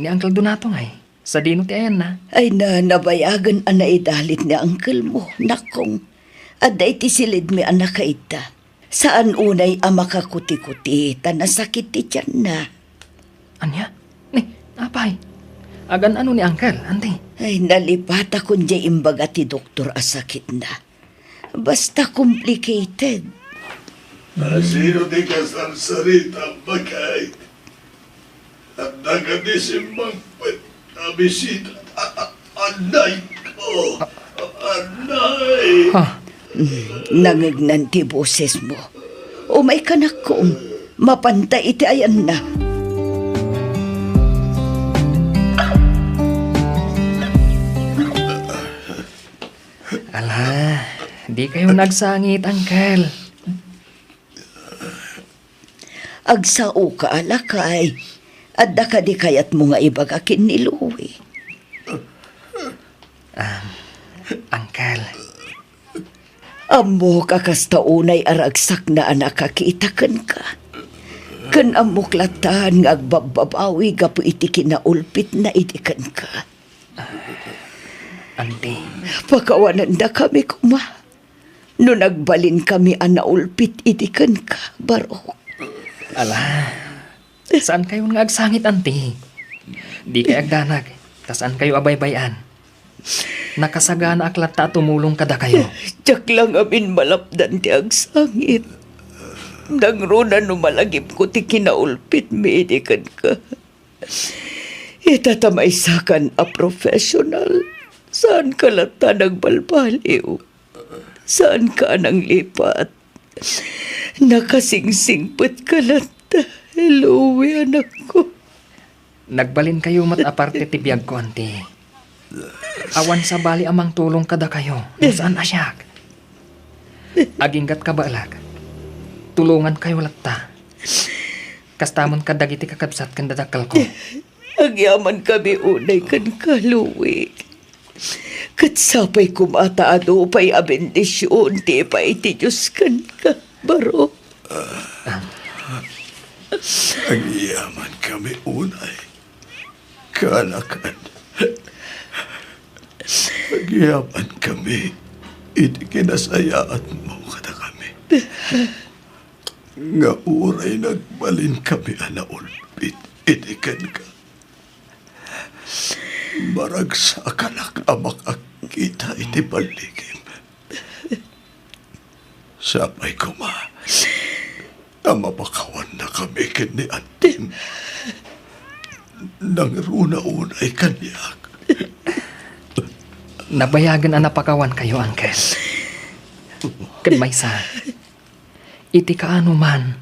Ni Uncle Donato ngay. Sa dino ti ayan na. Ay na nabayagan ana idalit ni uncle mo. Nakong. Aday ti silid mi anak kaita. Saan unay ama kakuti-kuti. Tanasakit ti tiyan na. Anya? Ni, apay. Agan ano ni Uncle, anti? Ay nalipata kun di imbaga ti doktor asakit na. Basta complicated. Sino di ka sarsarita bagay? At nagadisimbang bisita. Anay ko! Anay! Nangagnan ti boses mo. Umay ka na kong mapantay iti ayan na. Ala, di kayo nagsangit, Uncle. Agsao ka alakay. At ka di kayat mo nga ibagakin ni Louie. Uncle. Amo kakasta unay aragsak na anak kakitakan ka. Kan amok latan nga agbababawi gapu iti kinaulpit na itikan ka. Auntie. Pakawanan da kami kuma. No nagbalin kami anaulpit itikan ka, Barok. Ala, saan kayo nga agsangit, Auntie? Di kayo agdanag. Saan kayo abaybayan? Nakasagana aklat ta tumulong kada kayo. Tiyak lang amin malapdan ti agsangit. Nangruna no malagip ko ti kinaulpit mi itikan ka. Itatamaysakan a professional. Saan ka lata nagbalbaliw? Saan ka nang lipat? Nakasingsingpet ka lata. Hello, anak ko. Nagbalin kayo mat aparte ti biyag ko, Auntie. Awan sa bali amang tulong kada kayo. Saan asyak? Aginggat ka baalag. Tulungan kayo lata. Kastamon ka dagiti kakabsat kan dadakal ko. Agyaman kami unay kan kaluwi. Katsapay kumataado pa'y abendisyon, ti pa'y ti Diyos kan ka, Baro. Agyaman kami unay. Kanakan. Agyaman kami. Iti kinasayaan mo kada kami. Nga uray nagbalin kami anaulpit. Itikan ka. Maragsakan amak akita iti baligim. Sapay ko ma. Mapakawan na kami kini Antim. Nangruna-unay kanyak. Nabayagan na napakawan kayo, Uncle. Kadmaysa, iti kaano man,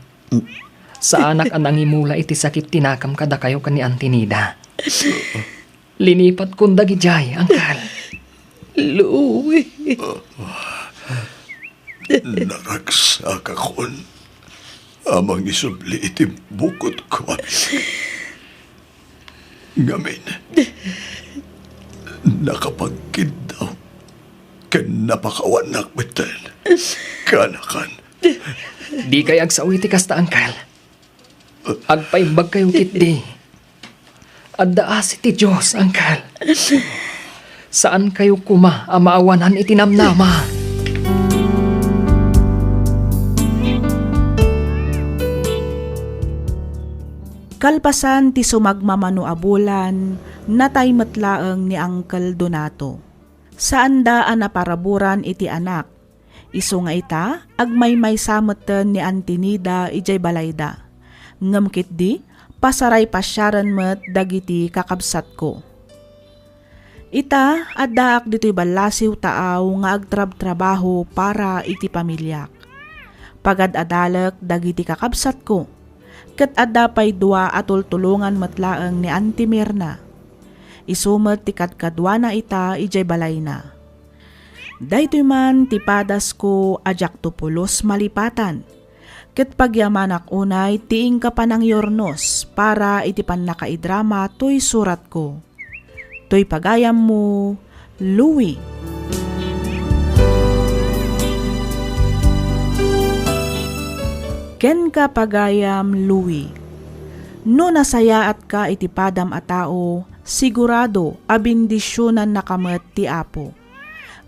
sa anak anang imula iti sakit tinakam kada kayo kani Antinida. Linipat kong dagijay, Uncle. Louie. Naragsak akon. Amang isubli iti bukod ko. Ngamin. Nakapagkid daw. Kan napakawanak bitan. Kanakan. Di kay agsaw iti kasta, Uncle. Agpaimbag kayo kitdi. Addaas iti Diyos, Uncle. Saan kayo kuma amaawanan iti namnama? Kalpasan ti sumagmamano abulan, natay matlaeng ni Uncle Donato. Saan daan na paraburan iti anak? Isu nga ita, agmay sameten ni Antinida ijay balayda. Ngamkit di, pasaray pasyaran met dagiti kakabsat ko. Ita, addaak dito'y balasiw taaw nga agtrab-trabaho para iti pamilyak. Pagad adalak dagiti kakabsat ko, ket adda pay dua atultulungan matlaeng ni Auntie Mirna. Isumet ti kadkadwa na ita ijay balay na. Daytoy man ti padas ko ajak tupulos malipatan, ket pagyamanak unay tiing ka panang yornos para iti pannakaidrama toy surat ko. Toy pagayam mo, Louie. Ken ka pagayam, Louie. No nasayaat ka iti padam a tao, sigurado abindisyonan nakamet ti Apo.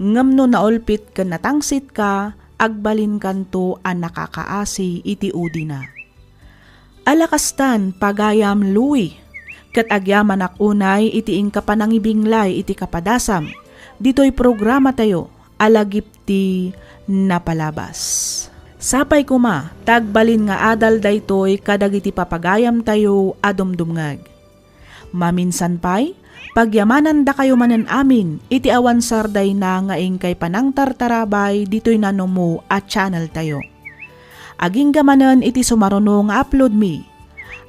Ngem no naulpit ken natangsit ka, agbalin kanto ang nakakaasi iti udina. Alakastan pagayam, Louie. Ket agyaman unay iti ingka panangibinglay iti kapadasam. Dito'y programa tayo, alagip ti napalabas. Sapay kuma, tagbalin nga adal daytoy kadagiti papagayam tayo adumdumngag. Maminsan pay, pagyamanan da kayo manen amin, iti awan sarday na nga ingkay panang tartarabay dito'y nanomo at channel tayo. Aging gamanen iti sumaruno nga upload me.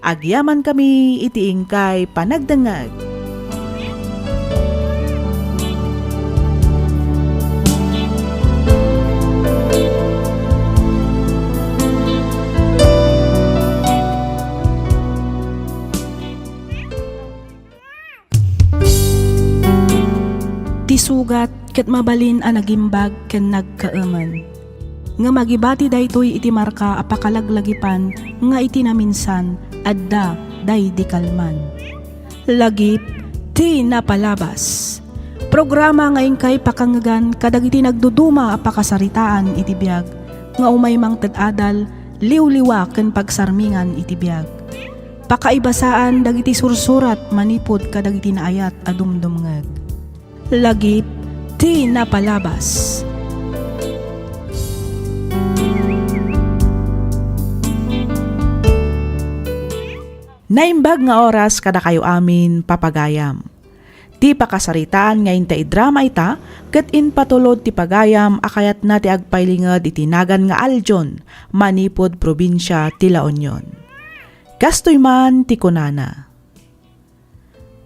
Agyaman kami iti ingkay panagdangag. Tisugat ket mabalin a nagimbag ken nagkaaman. Nga magibati daytoy iti marka apakalaglagipan nga iti naminsan adda day di kalman. Lagip ti napalabas. Programa ngayon kay pakangagan kadagiti nagduduma apakasaritaan iti biag nga umaymang tad-adal liwliwa ken pagsarmingan iti biag. Pakaibasaan dagiti sursurat manipod kadagiti naayat adumdumngeg. Lagip ti napalabas. Naimbag nga oras kada kayo amin papagayam. Ti pakasaritaan ngayon ta idrama ita, ket inpatulod ti pagayam akayat na ti agpailingad itinagan nga Aljon, manipod probinsya ti La Union. Kastoy man ti kunana.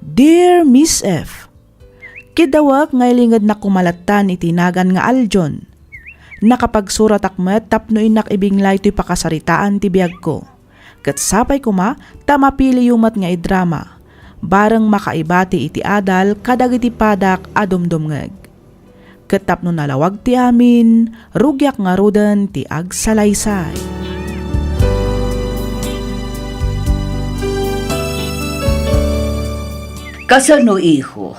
Dear Miss F, kidawak nga ilingad na kumalatan itinagan nga Aljon. Nakapagsurat akmet tapno inak ibinglay ti pakasaritaan ti biag ko. Ket sapay kuma, tamapili yumat nga idrama. Bareng makaibati iti adal, kadagiti padak adumdumngeg. Ket tapno nalawag ti amin, rugyak nga ruden ti agsalaysay. Kasano iho,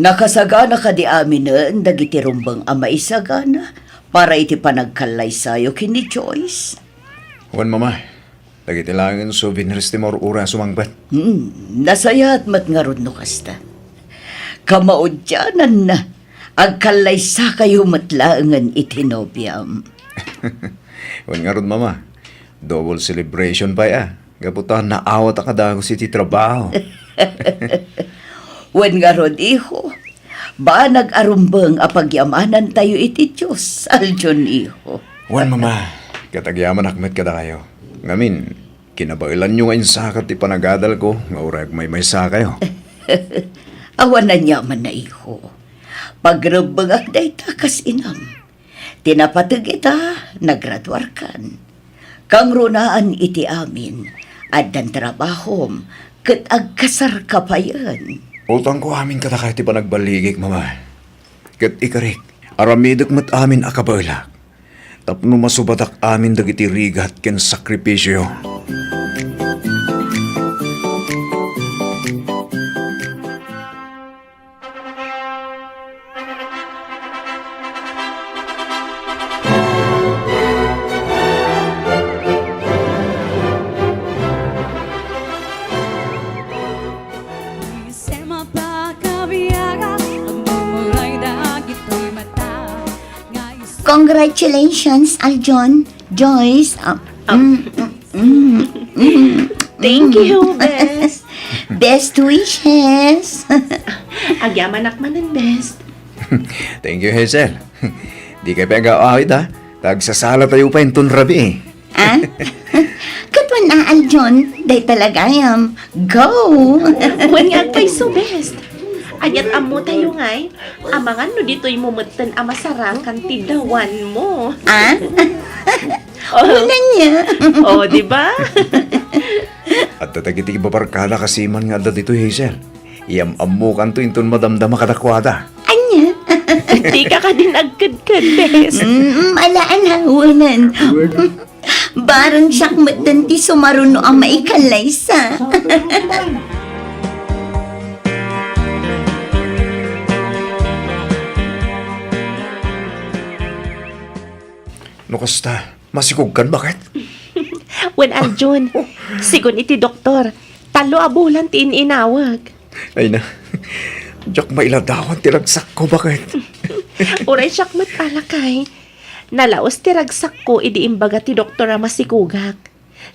nakasagana ka di amin dagiti rumbang ama isagana para iti panagkalaysayo kini Joyce. Wan mama. Dagiti langan souvenirs ti mor ura sumangbat. Nasayat mat nga rod no kasta. Kamaudyanan na, agkalaysa kayo matlaangan itinobyam. Wan nga rod mama, double celebration pa ya. Gaputan na awat akadagos iti trabaho. Wan nga rod iho, ba nag-arumbang apagyamanan tayo iti Diyos, Aljon iho. Wan mama, katagyaman akmet kada kayo. Ngamin, kinabailan nyo ngayon sakat ti panagadal ko, nga urag may kayo. Awan na nyaman na iho. Pagrabangak day takas inam. Tinapatag ita, nagradwar kan. Kang runaan iti amin, addan trabahom, ket agkasar kapayan. Utang ko amin katakay ti panagbaligik, mama. Ket ikarik, aramidok mat amin akabailak. Tapno masubatak amin dagiti rigat ken sakripisyo. Congratulations, Aljon. Joyce. Thank you, Bes. Best wishes. Agyaman akmanan best. Thank you, Hazel. Di kayo pag-aawit ha. Tagsasala tayo pa yung rabi eh. Ah? Katwan na, Aljon. Day talaga yam. Go! Wan nga kay so best. Ayat amo tayo ngay. Amangan no dito'y mumutan ang masarakan tidawan mo. Ah? Oh, Wala niya. oh di ba? At tatagiti babarkada kasiman nga dito, Hazel. Iyam-ammo kanto inton madamdama kadakwada. Anya? Di ka din agkad-kad best. Malaan hawanan. Baron siyak matanti sumaruno ang maikalay-sa. No kasta, masikog kan bakit? Wan Aljon, sigon iti doktor. Talo abulan ti inawag. Ay na, Diyak mailadawan tiragsak ko bakit? Uray siyak matalakay. Nalaos tiragsak ko idi imbaga ti doktora masikugak.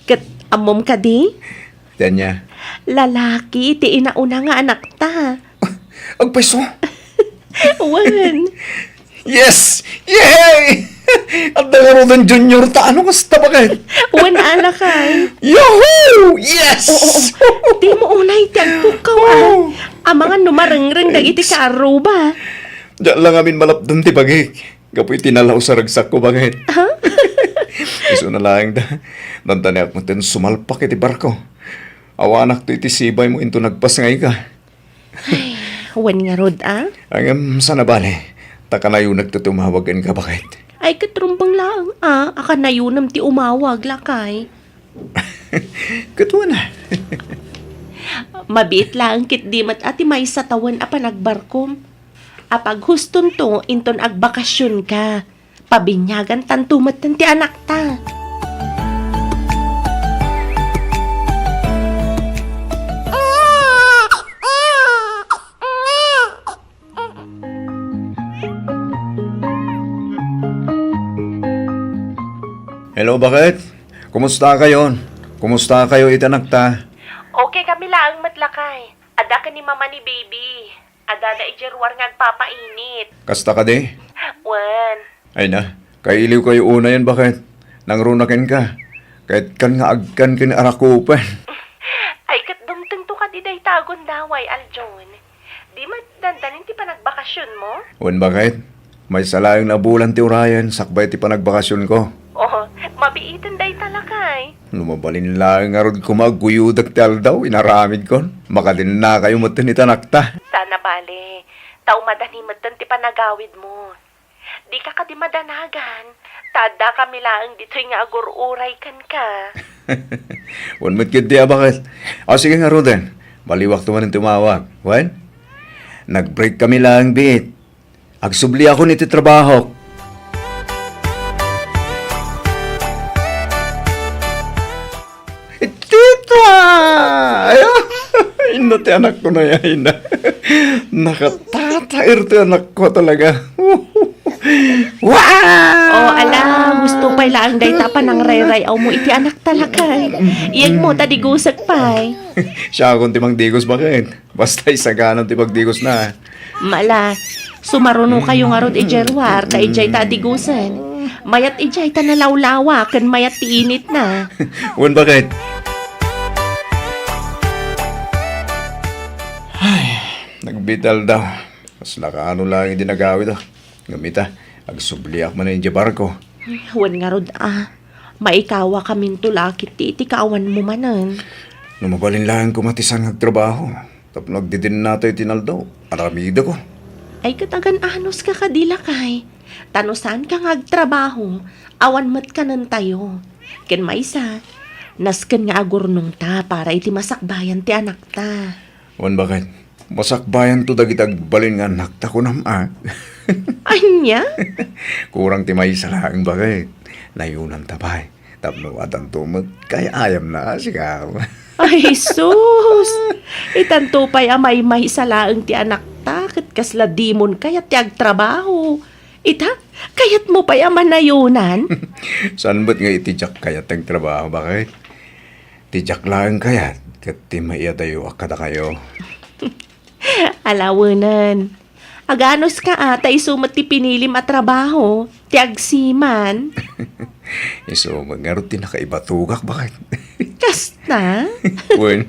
Kat amom ka di? Tanya, Lalaki ti inauna nga anak ta. agpeso? Wan. Yes! Yay! At nagaroon junior ta, ano kasta bakit? Wan alakay. Yahoo! Yes! Oo. Di mo unay ti agpukaw ah. Amangan numarengreng dag iti kaaruba. Diyan lang amin malapdan ti bagik. Kapoy tinalaw sa ragsak ko bakit? Iso na lang da. Nantanak mo tin sumalpak iti barko. Awanak to iti sibay mo into nagpasngay ka. Wan nga rod ah. Ang sana bale. Taka na yung nagtutumawagan ka bakit? Ay katrumbang lang ah. Aka na yunam ti umawag lakay. Katuwa na. Mabiit lang kit di mat ati may sa tawan a panagbarkom. Apag huston to inton agbakasyon ka. Pabinyagan tantumat ti anak ta. Hello, bakit? Kumusta kayo? Kumusta kayo itanakta? Okay kami lang matlakay. Ada ka ni mama ni baby. Ada na ijerwar nga agpapainit. Kasta ka di? Wan. Ay na, kailiw kayo una yan bakit? Nangrunakin ka. Kahit kan nga agkan kin arakupan. Ay kat dumteng to ka di day tagon daway Aljon. Di dandanin ti panagbakasyon mo? Wan bakit? May salayong na bulan ti Urayan, sakbay ti panagbakasyon ko. Oh, mabiitan day talakay. Lumabalin lang nga rod kumaguyudak ti aldaw, inaramid kon. Makadin na kayo matan itanakta. Sana bale. Tao madanimutan ti panagawid mo. Di ka ka di madanagan. Tada kami lang dito nga agur-uray kan ka. Wan mo't kid di bakit? O sige nga Roden, baliwak tuman ang tumawag. Wan? Nag-break kami lang, bit. Agsubli ako niti trabaho. Tita! Ino ti anak ko na yan. Nakatatair ti anak ko talaga. Wow! Oh, ala, gusto pa lang day tapan ng ray-ray aw mo iti anak talakay. Iyag mo tadigusag pay. Siya akong timang digos bakit? Basta isaganan ti pagdigos na. Mala, sumaruno kayo nga rod ijerwar, ta ijay tadigusan. Mayat ijay ta nalawlawa, kan mayat ti init na. Wan bakit? Ay, nagbital daw. Mas nakaano lang yung dinagawid ah. Gamita, agsubliak man na yung barko. Wan nga rod maikawa kamin tulakit ti kawan mo manan. Lumabalin lang kumatisan nagtrabaho. Tapos nagdidin nato yung tinaldaw. Aramida ko. Ay katagan anos ka kadila kay. Tanusan ka ngagtrabaho, awan mat ka nan tayo. Ken maysa, nasken nga agurnong ta para iti masakbayan ti anak ta. Wan bakit? Masakbayan to dagitag balin nga nakta ko nama. Anya? Kurang ti may salang bakit? Nayunan tabay. Tapno atan tumot, kaya ayam na sigaw. Ay sus! Itanto pa'y amay-may salaang ti anak ta, kat kasla dimon kayat ti agtrabaho. Ita, kayat mo pa'y amanayunan? Saan ba't nga itijak kayat ang trabaho bakit? Tijak lang kayat. Kati maiyadayo akada kayo. Alawanan. Aganos ka tay sumat ti pinilim at trabaho. Ti agsiman. Iso, magngaro ti nakaibatuгak, bakit? Kasta? Wen.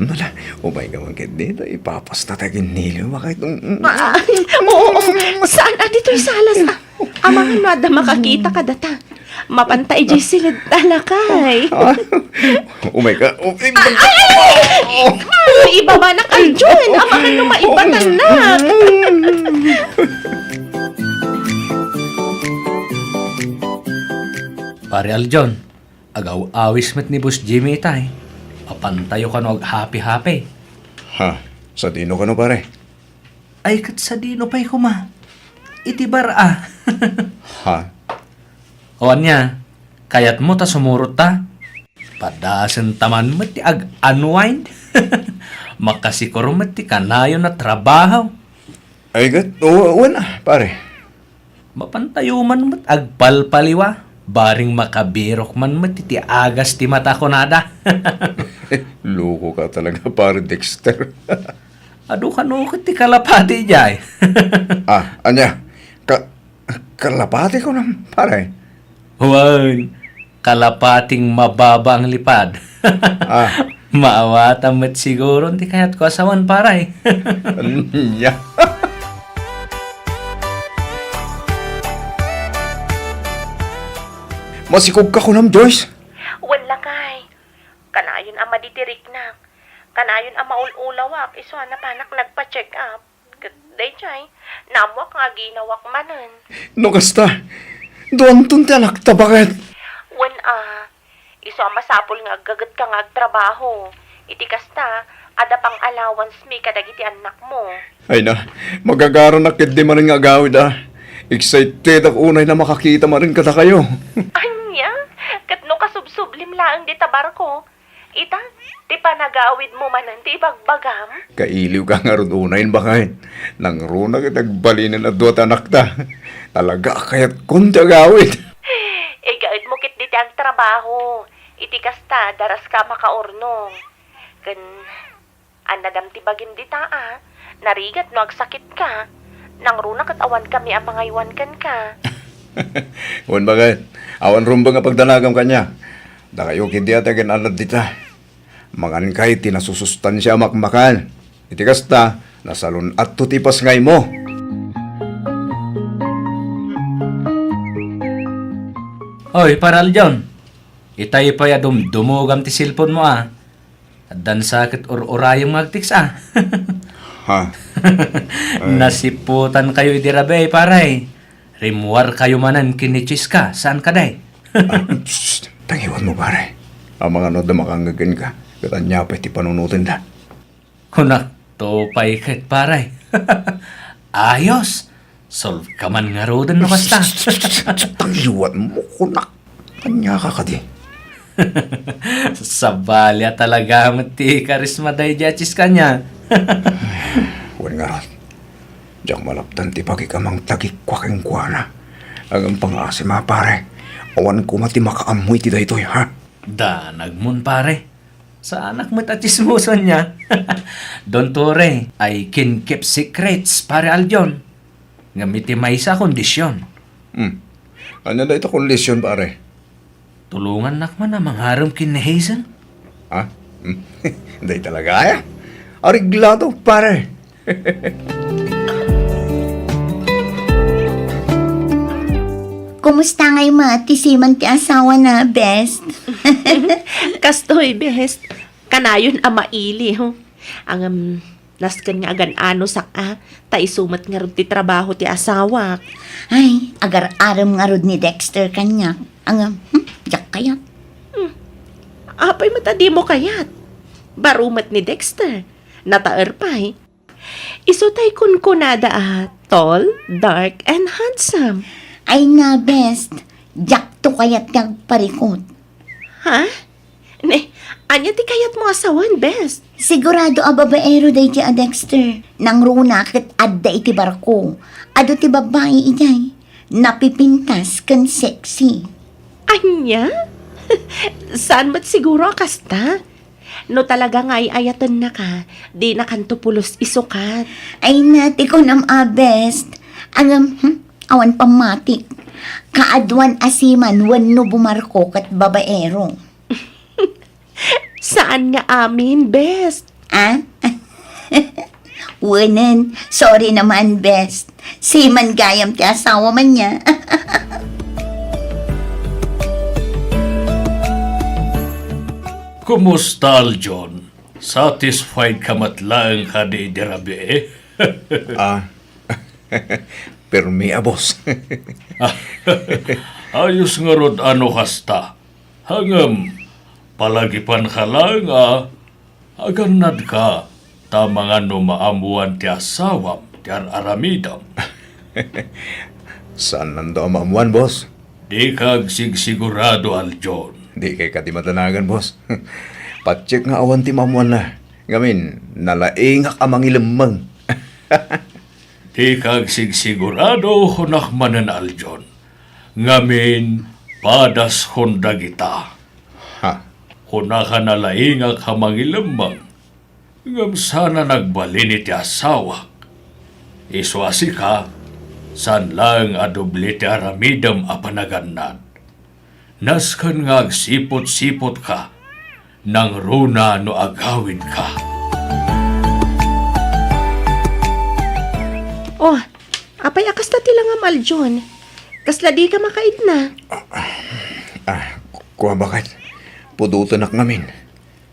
Nala, umay ka man dito, ipapasta tagin nilo, bakit? Oo, saan dito'y salas? Amangan mo ada makakita ka data. Mapantay di sila talakay. Umay ka. Ibaba na kayo dyan. Amangan mo maibatan na. Pare Aljon, agaw awis met ni Boss Jimmy itay. Papantayo ka no happy-happy. Ha? Sa dino ka no, pare? Ay kat sa dino pa'y kuma. Itibar ah. Ha? O niya, kayat mo ta sumurot ta. Padasan taman mo ti ag-unwind. Makasikuro mo ti kanayo na trabaho. Ay gat, wala, pare. Mapantayo man mo agpalpaliwa. Baring makabirok man mo ti agas ti mata ko nada. Loko ka talaga, pare Dexter. Ado ka no ti kalapati jay. Anya, kalapati ko na, pare. Huwag, kalapating mababa ang lipad. Maawata mo't siguro, hindi kaya't ko asawan paray. Yeah. Masikog ka ko nam, Joyce. Wala kay. Kanayon ama ditirik na. Kanayon ama ululawak. Iso na panak nagpa-check up. Day chay, namwak nga ginawak manan. No kasta, doon tunti anak ta, bakit? Wen iso ang masapol nga gagat ka nga trabaho. Iti kasta, ada pang allowance mi kadagiti anak mo. Ay na, magagaro na kid di maring agawid Excited ako unay na makakita maring kada kayo. Anya, katno kasubsublim laang di tabar ko. Ita, ti panagawid mo manan ti bagbagam. Kailiw ka nga ron unayin bakit? Nang runa kitagbalinin na duwat anak ta. Talaga kaya't kunti agawid. Gaid mo kit diti ang trabaho. Iti kasta, daras ka makaornong. Kan, anadam ti bagim dita narigat no agsakit ka. Nang runa kat awan kami ang mga iwan kan ka. Wan bakit? Awan rumba nga pagdanagam kanya. Da kayo kindi atagan alad dita. Mangan kay tinasusustansya makmakan. Iti kasta, nasalun at tutipas ngay mo. Hoy, paral John. Itay pa ya dumugam ti silpon mo Addan sakit urayong magtiks Ha? Nasiputan kayo idirabe, paray. Rimwar kayo manan kinichis ka. Saan ka day? Tangiwan mo, pare. Ang mga nod na makangagan ka. Katanya pa iti panunutin da. Kunak, topay ket paray. Ayos. Solve ka man nga rodan na basta. Tangiwan mo, kunak. Kanya ka di. Sa balya talaga mati karisma day jachis kanya. Huwag nga ron. Diyak malaptan ti pagikamang tagikwaking kuwana. Ang pang-asim pare. Awan ko mati makaamoy ti daytoy, ha? Danagmon pare. Sa anak mo't at chismosan niya. Don't worry, I can keep secrets, pare Aljon. Ngamiti may isa kondisyon. Ano da ito kondisyon, pare? Tulungan nakman na mangharam kin ni Hazel. Ha? Hindi talaga, Ariglado, pare. Kumusta ngayon matisiman ti asawa na, best? Kastoy, best. Kanayon maili, ho. Ang naskan nga agan ano tay sumat nga rod ti trabaho ti asawa. Ay, agar-aram nga rod ni Dexter kanya. Jak kayat. Apay matadi mo kayat. Barumat ni Dexter. Nataer pa'y. Isutay kun kunada tall, dark, and handsome. Ay na, best. Jak to kayat kag parikot. Ha? Ne, anya ti kayat mo asawan, best. Sigurado babaero day ti Dexter. Nang runa kat adda iti barko. Ado ti babae ijay. Napipintas kan sexy. Anya? Saan ba't siguro kasta? No talaga nga ayatan na ka, di na kanto pulos isukat. Ay nati ko nam best. Awan pamatik. Kaadwan asiman wano bumarko kat babaero. Saan nga amin, best? Ah? Wanan, sorry naman best. Si man gayam ti asawa man niya. Kumusta, Aljon? Satisfied ka matlaang ka di dirabi eh? Permi, boss. Ayos nga rod ano kasta. Hangam, palagipan ka lang aganad ka. Tama nga no maamuan ti asawam, ti aramidam. Saan nando ang maamuan, boss? Di kag sigurado, Aljon. Di kay kati matanagan, boss. Patsik nga awan ti maamuan na. Ngamin, nalaingak amang ilamang. Di kag sigurado hunak manan, Aljon. Ngamin, padas honda kita. Ha? Hunaka nalaingak hamang ilamang. Ngam sana nagbalin iti asawa. Iswasi ka, san lang adubli ti aramidam a panaganan. Naskan nga agsipot-sipot ka, nang runa no agawin ka. Oh, apay akas na tilangam Aljon. Kasla di ka makaid na. Kuha bakit? Pudutan ak ngamin.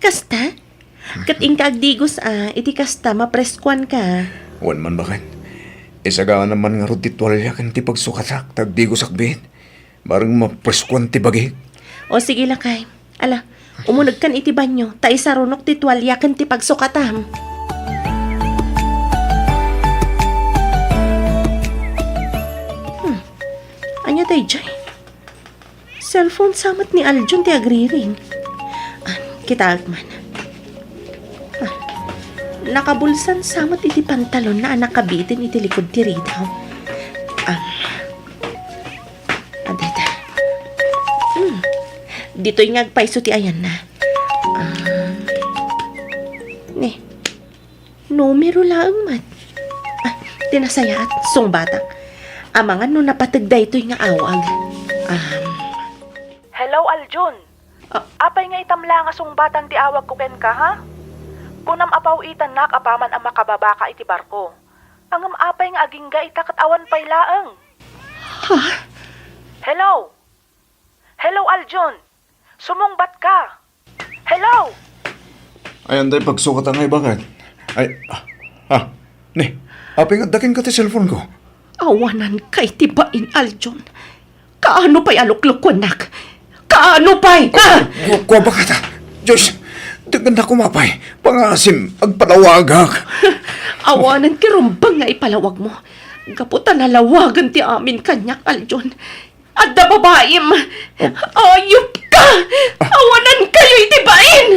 Kasta? Kating kaagdigos iti kasta mapreskuan ka. Wan man bakit? Isaga naman nga ro titwalya kan ti pagsukatak, tagdigos akbit. Barang mapreskuan ti bagi. O sige lakay. Ala, umunag kan iti banyo, ta isa runok ti tuwalya kan ti pagsukatam. Anya day jay. Cellphone samat ni Aljon ti agriring. Kita agman. Nakabulsan samat iti pantalon na anak kabitin iti likod ti ridaw. Adita. Dito'y ngagpaiso ti ayan na. Numero lang mat. Tinasaya at sungbatang. Amangan no napatagda ito'y nga awag. Hello, Aljon. Apay nga itamla nga sungbatang ti awag ko ken ka, ha? Kunam apaw itan nak apaman ang makababaka iti barko. Angam apay nga agingga itakat awan pay laeng. Ha? Hello? Hello, Aljon. Sumungbat ka. Hello? Ayan day pagsukat ang ay bakit? Ay, apay nga daking ka ti cellphone ko. Awanan kay tibain, Aljon. Kaano pa'y aluklok ko, nak? Kaano pa'y? Kuha bakit? Diyos, dagan na kumapay. Pangasim, agpalawagak. Awanan kirumbang nga ipalawag mo. Gaputan na lawagan ti amin kanyak, Aljon. Adda babaim! Ayop ka! Awanan kayo itibain!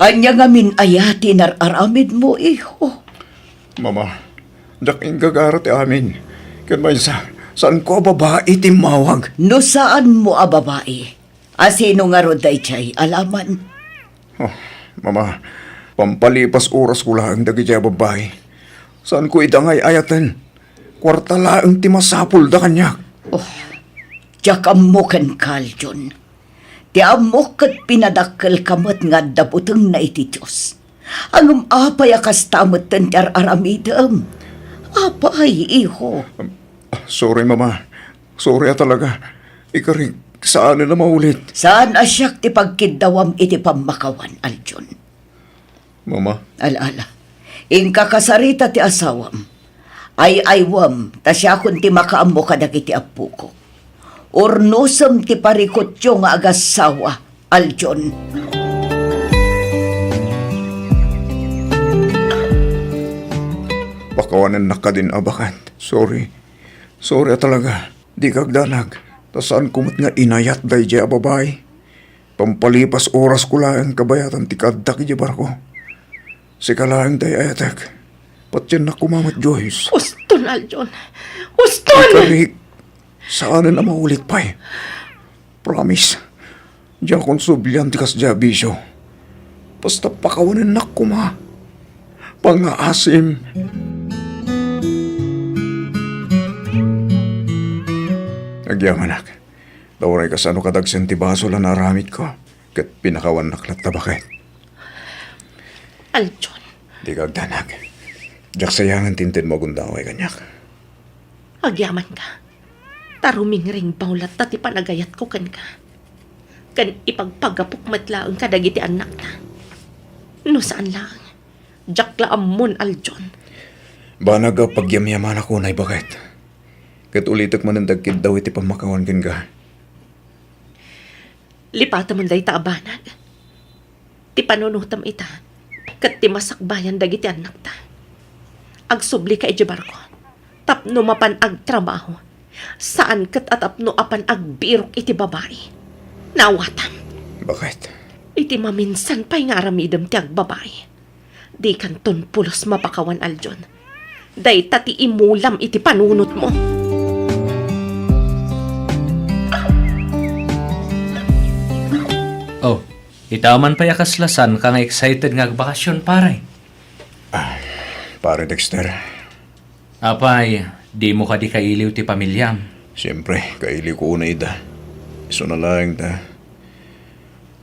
Anya nga min ayati nararamid mo, iho. Mama, daking gagarat amin. Kan saan ko babae timawag? No saan mo a babae? Asino nga roday chay, alaman? Mama, pampalipas oras ko lang dagi siya babae. Saan ko idangay ayatan? Kwarta laang timasapul da kanya. Tiyak amukan kaljon. Ti amok kat pinadakkel kamot nga dabuteng na iti Diyos. Ang apay akas tamot tentar aramidam. Apay, iho. Sorry, Mama. Sorry talaga. Ikaring, saan na maulit? Saan asyak ti pagkidawam iti pamakawan, Aljon? Mama? Ala. Ingka kasarita ti asawam. Ay aywam, tasya kun ti makaammo kadag iti apu ko. Ornosem ti parikotyo nga agasawa, Aljon. Pakawanan na ka din, abakan. Sorry. Sorry talaga. Di kagdanag. Tasaan kumot nga inayat day di ababay. Pampalipas oras ko lang kabayatan ti kaddak di barko. Sika lang day ayatek. Patyan na kumamat Joyce. Uston, Aljon. Uston! Ikarig, saan na maulit pa eh? Promise. Diyan kong sublihan ti kas diabisyo. Basta pakawanan na ko ma. Pangaasim. Nagyang anak. Dawaray ka sa ano kadagsan ti baso lang naramit ko. Kat pinakawan naklat na bakit. Aljon, Di kagdanag. Diyak sayangan tintin mo gundaway kanyak. agyaman ka. Taruming ring baulat na ti panagayat ko kan ka. Kan ipagpagapok matlaang kadagiti anak ta. No saan lang. Diyak laam mon, Aljon. Banag pagyamyaman ako na bakit. Kat ulitak man ang dagkid daw iti pamakawan kin ka. Lipata man day taabanag. Ti panunutam ita. Kat ti masakbayan dagiti anak ta. Agsubli ka barko. Tapno mapan ag trabaho. Saan kat atapno apan agbirok iti babae. Nawatan. Bakit? Iti maminsan pa'y nga aramidam ti agbabae. Di kanton pulos mapakawan, Aljon. Day tati imulam iti panunot mo. Oh, itaman pa yakaslasan ka nga excited nga bakasyon, pare. Pare Dexter. Apay, di mo ka di kailiw ti pamilyam. Siyempre, kaili ko una ida. Iso na lang da.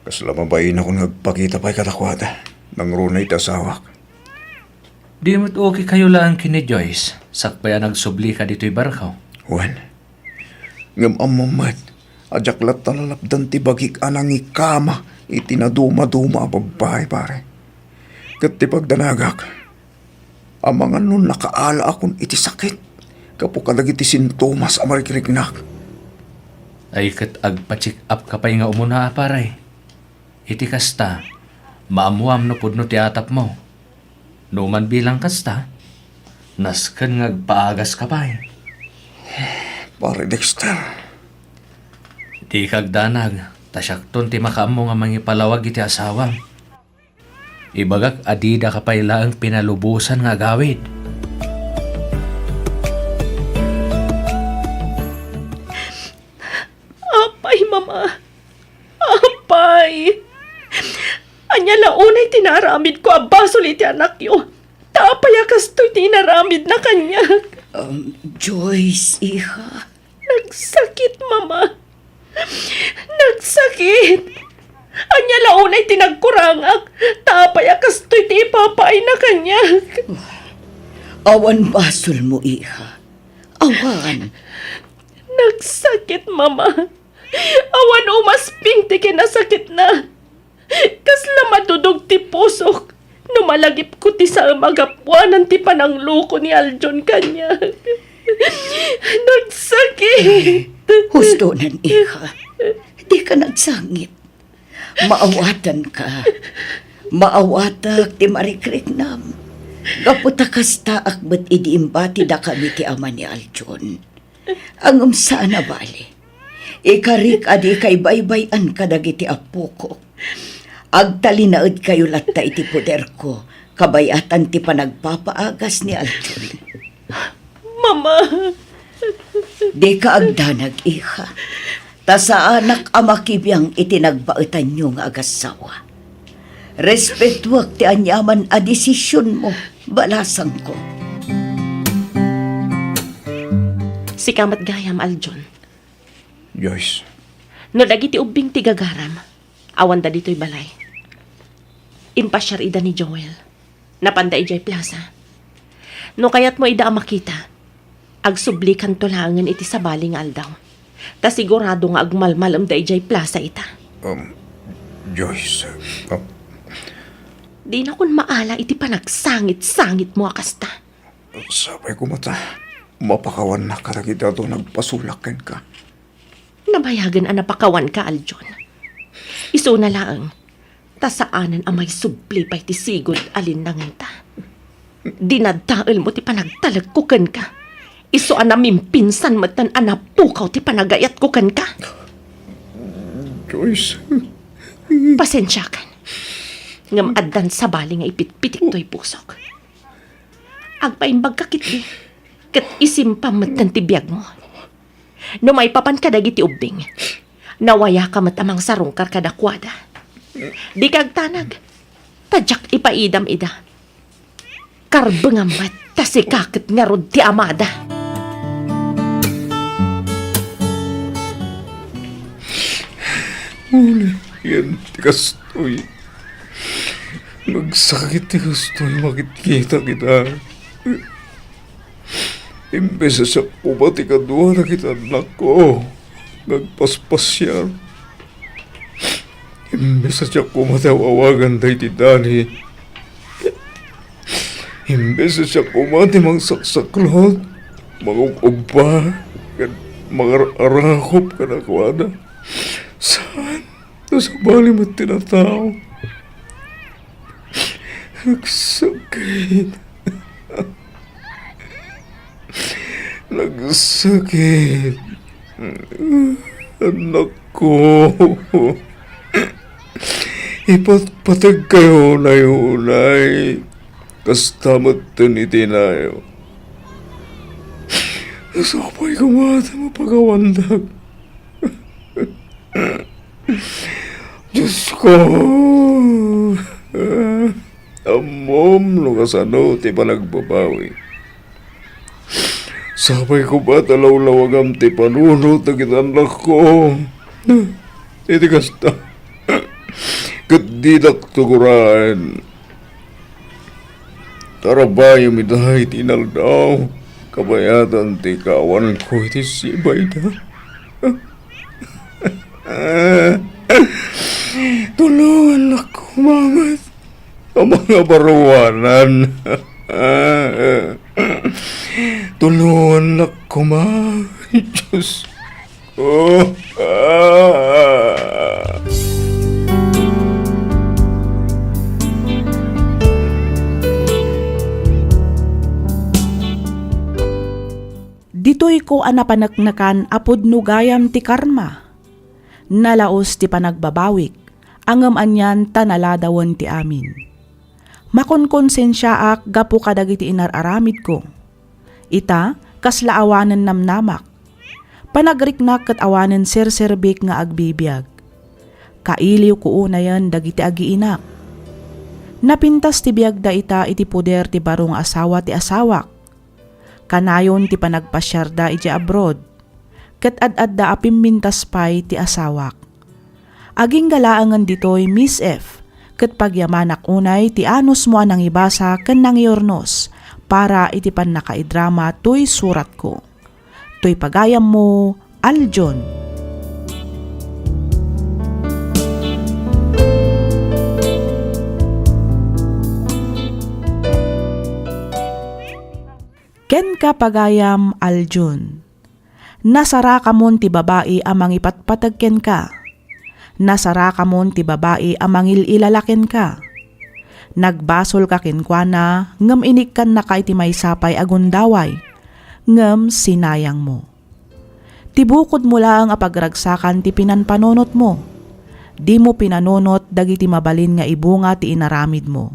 Kaslamabayin ako nagpakita pa'y katakwada. Nang runay ti asawak. Di mo't okay kayo lang kini Joyce. Sakpaya nagsubli ka dito'y barkaw. Juan, ngam amamat. Ajaklat talalapdan ti bagik anang ikama. Itinaduma-duma babae pare. Kat ti pagdanagak. Amangan nun nakaala akong iti sakit. Kapo kadag iti sintomas amarikiriknak. Ay kat agpa-check up ka pa'y nga umuna, pare. Iti kasta, maamuam no pudno ti atap mo. Numan bilang kasta, nasken nga agpaagas ka pa'y. Pare Dexter. Di kagdanag, tasyakton ti makaamo nga mangipalawag iti asawa. Ibagak adida ka pa'y laang pinalubusan nga gawid. Apay, mama. Apay. Anya launay tinaramid ko abasol iti anak yo. Tapayakas to'y tinaramid na kanya. Joyce, iha. Nagsakit, mama. Nagsakit. Anya launay tinagkurangak. Tapayakas to'y ti ipapay na kanya. Awan basol mo, iha. Awan. Nagsakit, mama. Awan umasping ti kinasakit na. Kasla madudog ti pusok. Numalagip ko ti sa magapuanan ti panangluko ni Aljon kanya. Nagsakit. Hustonan, iha. Di ka nagsangit. Maawatan ka. Maawatak ti marikriknam. Gaputa kasta akbat idi imbati da kami ti ama ni Aljon. Angam sana bali. Ikarik adi kay baybayan kadagiti apo ko. Agtalinaod kayo latta iti poder ko. Kabayatan ti panagpapaagas ni Aljon. Mama. Di ka agdanag, iha. Ta sa anak amakibiyang itinagbaetan nyo nga agasawa. Respetuak ti anyaman a desisyon mo, balasang ko. Si kamat gayam, Aljon. Joyce. No dagiti ubing ti gagaram. Awan da dito'y balay. Impasyar ida ni Joel. Napanda ijay plaza. No kayat mo ida makita. Agsubli kan tulangan iti sabaling aldaw. Ta sigurado nga agmalmalam da ijay plaza ita. Joyce. Di na kun maala iti panagsangit-sangit mo akasta. Sabay ko mata. Mapakawan na katakita to nagpasulakin ka. Nabayagan ang napakawan ka, Aljon. Iso na lang, tasaanan ang may subli pa'y ti sigod alin nangan ta. Dinadaal mo ti panagtalagkukan ka. Iso ang namimpinsan matan anapukaw ti panagayat kukan ka. Joyce. Pasensya kan. Ngam addan sa bali nga ipitpitik to'y pusok. Agpaimbag kakit di. Kat isimpam matan ti biyag mo. No may papan ka dagiti ubing. Nawaya ka matamang sarungkar kadakwada. Di kag tanag. Tadyak ipaidam ida. Karbengamat tasikakit nga rod ti amada. Uli, yan, ti kastoy. Nagsakit ti kastoy, makikita kita. Imbes sa kuba ti kadwa na kita anak ko. Nagpaspas siya. Imbes sa kumatawawagan tayo ti Dani. Imbes sa kumati mangsaksaklot. Magugubba. Mga arakop ka na kwada. Saan? Nasa bali mo tinatao. Nagsakit. Nagsakit. Anak ko. Ipatpatag kayo na yunay. Kastamat tunitin na yun. Nasapay kumata mapagawandag. Diyos ko. Amom no kasano ti panagbabawi. Sabay ko ba talaw-lawagam ti panunot na kitanak ko. Iti kasta. Kadidak tuguran. Tarabayo midahay tinaldaw. Kabayatan ti kawan ko iti sibay na. Tulungan ako, mamat. Ang mga baruanan. Tulungan ako, ma. Diyos ko. Ditoy ko anapanaknakan apod nugayam ti karma. Nalaos ti panagbabawik, angam anyan tanaladawan ti amin. Makonkonsensyaak gapu kadagiti inararamid ko. Ita, kaslaawanan namnamak. Panagriknak kat awanan serserbik nga agbibiyag. Kailiw ko unayan dagiti agiinak. Napintas ti biyag da ita iti puder ti barong asawa ti asawak. Kanayon ti panagpasyarda iti abroad. Kat ad-adda apimmintas pay ti asawak. Aging galaangan ditoy Miss F. Kat pagyamanak unay ti anos mo anang ibasa ken nang iornos para iti pan nakaidrama toy surat ko. Toy pagayam mo, Aljon. Ken ka pagayam, Aljon. Nasara ka mon ti babae amang ipatpatag ken ka. Nasara ka mon ti babae amang ililalaken ka. Nagbasol ka kenkwana, ngem inikkan na ka iti maysapay agundaway, ngem sinayang mo. Tibukod mo lang apagragsakan ti pinanpanonot mo. Di mo pinanonot dagiti mabalin nga ibunga ti inaramid mo.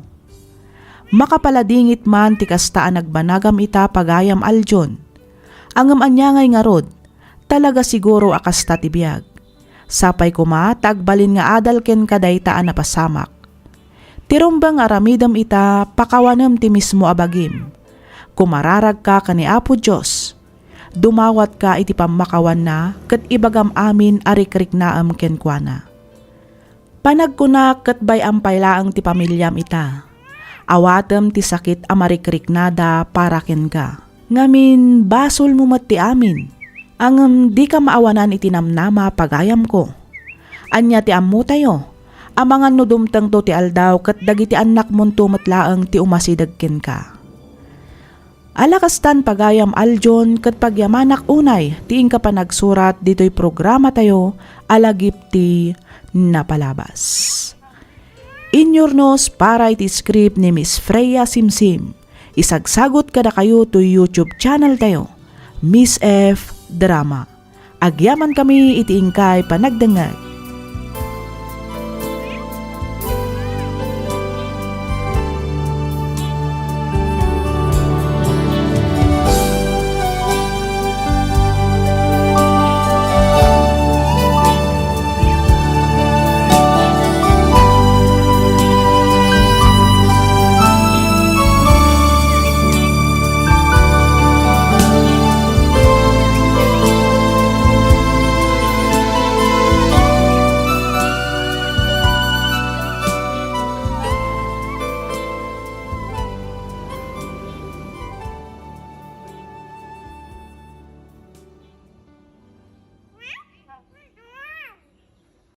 Makapaladingit man ti kastaan nagbanagam ita pagayam, Aljon. Angam anyangay nga rod, talaga siguro akasta ti biyag. Sapay kuma tagbalin nga adal ken kadaytaan na pasamak. Tirumbang aramidam ita pakawanam ti mismo abagim. Kumararag ka kani Apo Diyos. Dumawat ka iti pamakawan na ket ibagam amin arikrik naam kenkwana. Panagkunak ket bay ampaylaang ti pamilyam ita. Awatem ti sakit amarikrik nada para ken ka. Ngamin basol mo mat ti amin. Angem di ka maawanan iti namnama pagayam ko. Anya ti ammo tayo. Amangan no dumtang to ti aldaw ket dagiti anak mon tumatlaeng ti umasidag ken ka. Alakastan pagayam, Aljon, ket pagyamanak unay ti ingka panagsurat ditoy programa tayo alagipti napalabas. Inyornos para iti script ni Miss Freya Simsim. Isagsagot kada kayo to YouTube channel tayo, Miss F Drama. Agyaman kami iti ingkay panagdengag.